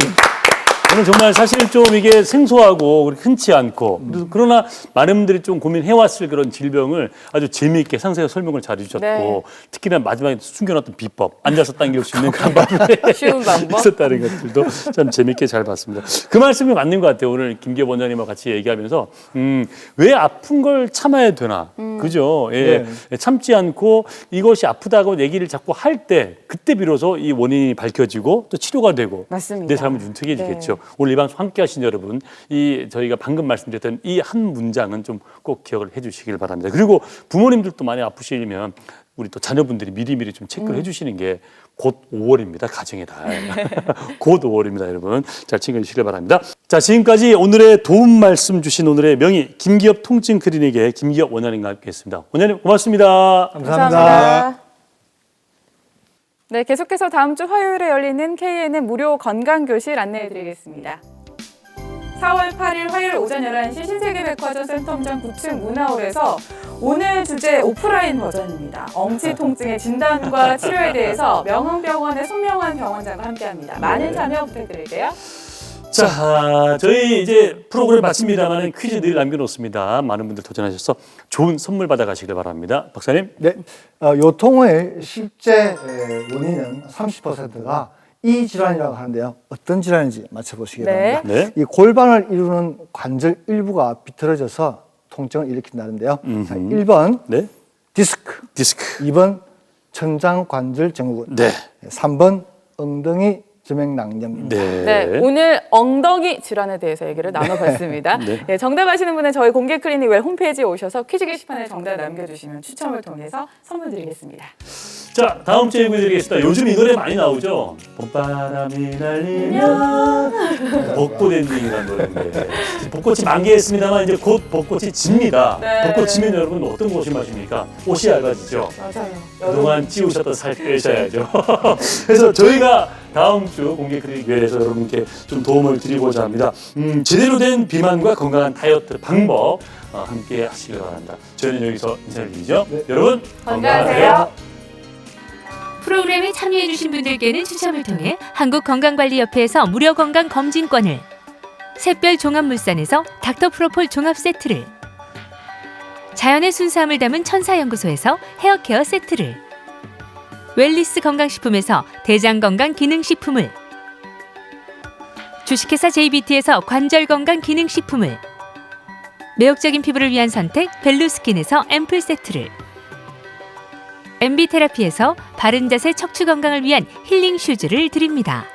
오늘 정말 사실 좀 이게 생소하고 흔치 않고 그러나 많은 분들이 좀 고민해왔을 그런 질병을 아주 재미있게 상세하게 설명을 잘 해주셨고 네. 특히나 마지막에 숨겨놨던 비법 앉아서 당길 수 있는 그런 방법이 쉬운 방법. 있었다는 것들도 참 재미있게 잘 봤습니다. 그 말씀이 맞는 것 같아요. 오늘 김기업 원장님과 같이 얘기하면서 왜 아픈 걸 참아야 되나 그죠? 예. 참지 않고 이것이 아프다고 얘기를 자꾸 할 때 그때 비로소 이 원인이 밝혀지고 또 치료가 되고 맞습니다. 내 삶은 윤택해지겠죠. 오늘 이 방송 함께 하신 여러분, 이 저희가 방금 말씀드렸던 이 한 문장은 좀 꼭 기억을 해 주시길 바랍니다. 그리고 부모님들도 많이 아프시면 우리 또 자녀분들이 미리미리 좀 체크를 해 주시는 게 곧 5월입니다. 가정의 달. 곧 5월입니다, 여러분. 잘 챙겨 주시길 바랍니다. 자, 지금까지 오늘의 도움 말씀 주신 오늘의 명의 김기업 통증 클리닉의 김기업 원장님과 함께 했습니다. 원장님 고맙습니다. 감사합니다. 네, 계속해서 다음 주 화요일에 열리는 KNN 무료 건강교실 안내해드리겠습니다. 4월 8일 화요일 오전 11시 신세계백화점 센텀점 9층 문화홀에서 오늘 주제 오프라인 버전입니다. 엉치 통증의 진단과 치료에 대해서 명흥병원의 손명환 병원장과 함께합니다. 많은 참여 부탁드릴게요. 자, 저희 이제 프로그램 마칩니다만 퀴즈 늘 남겨놓습니다. 많은 분들 도전하셔서 좋은 선물 받아가시길 바랍니다. 박사님. 네, 요통의 실제 원인은 30%가 이 질환이라고 하는데요. 어떤 질환인지 맞춰보시기 바랍니다. 네. 이 골반을 이루는 관절 일부가 비틀어져서 통증을 일으킨다는데요. 자, 1번 네. 디스크, 2번 천장관절 증후군, 네. 3번 엉덩이 점액낭염입니다. 네, 오늘 엉덩이 질환에 대해서 얘기를 나눠봤습니다. 네. 네, 정답 아시는 분은 저희 공개 클리닉 웰 홈페이지에 오셔서 퀴즈 게시판에 정답 남겨주시면 추첨을 통해서 선물 드리겠습니다. 자, 다음 주에 보여드리겠습니다. 요즘 이 노래 많이 나오죠? 봄바람이 날리면 벚꽃 엔딩이라는 노래인데 벚꽃이 만개했습니다만 이제 곧 벚꽃이 집니다. 네. 벚꽃 지면 여러분 어떤 거 조심하십니까? 옷이 얇아지죠? 맞아요. 그동안 찌우셨던 살 빼셔야죠. 그래서 저희가 다음 주 공개 클리닉에서 여러분께 좀 도움을 드리고자 합니다. 제대로 된 비만과 건강한 다이어트 방법 함께 하시길 바랍니다. 저희는 여기서 인사를 드리죠. 여러분 건강하세요. 프로그램에 참여해주신 분들께는 추첨을 통해 한국건강관리협회에서 무료 건강검진권을, 샛별 종합물산에서 닥터프로폴 종합세트를, 자연의 순수함을 담은 천사연구소에서 헤어케어 세트를, 웰리스 건강식품에서 대장건강기능식품을, 주식회사 JBT에서 관절건강기능식품을, 매혹적인 피부를 위한 선택 벨루스킨에서 앰플 세트를, MB테라피에서 바른자세 척추건강을 위한 힐링 슈즈를 드립니다.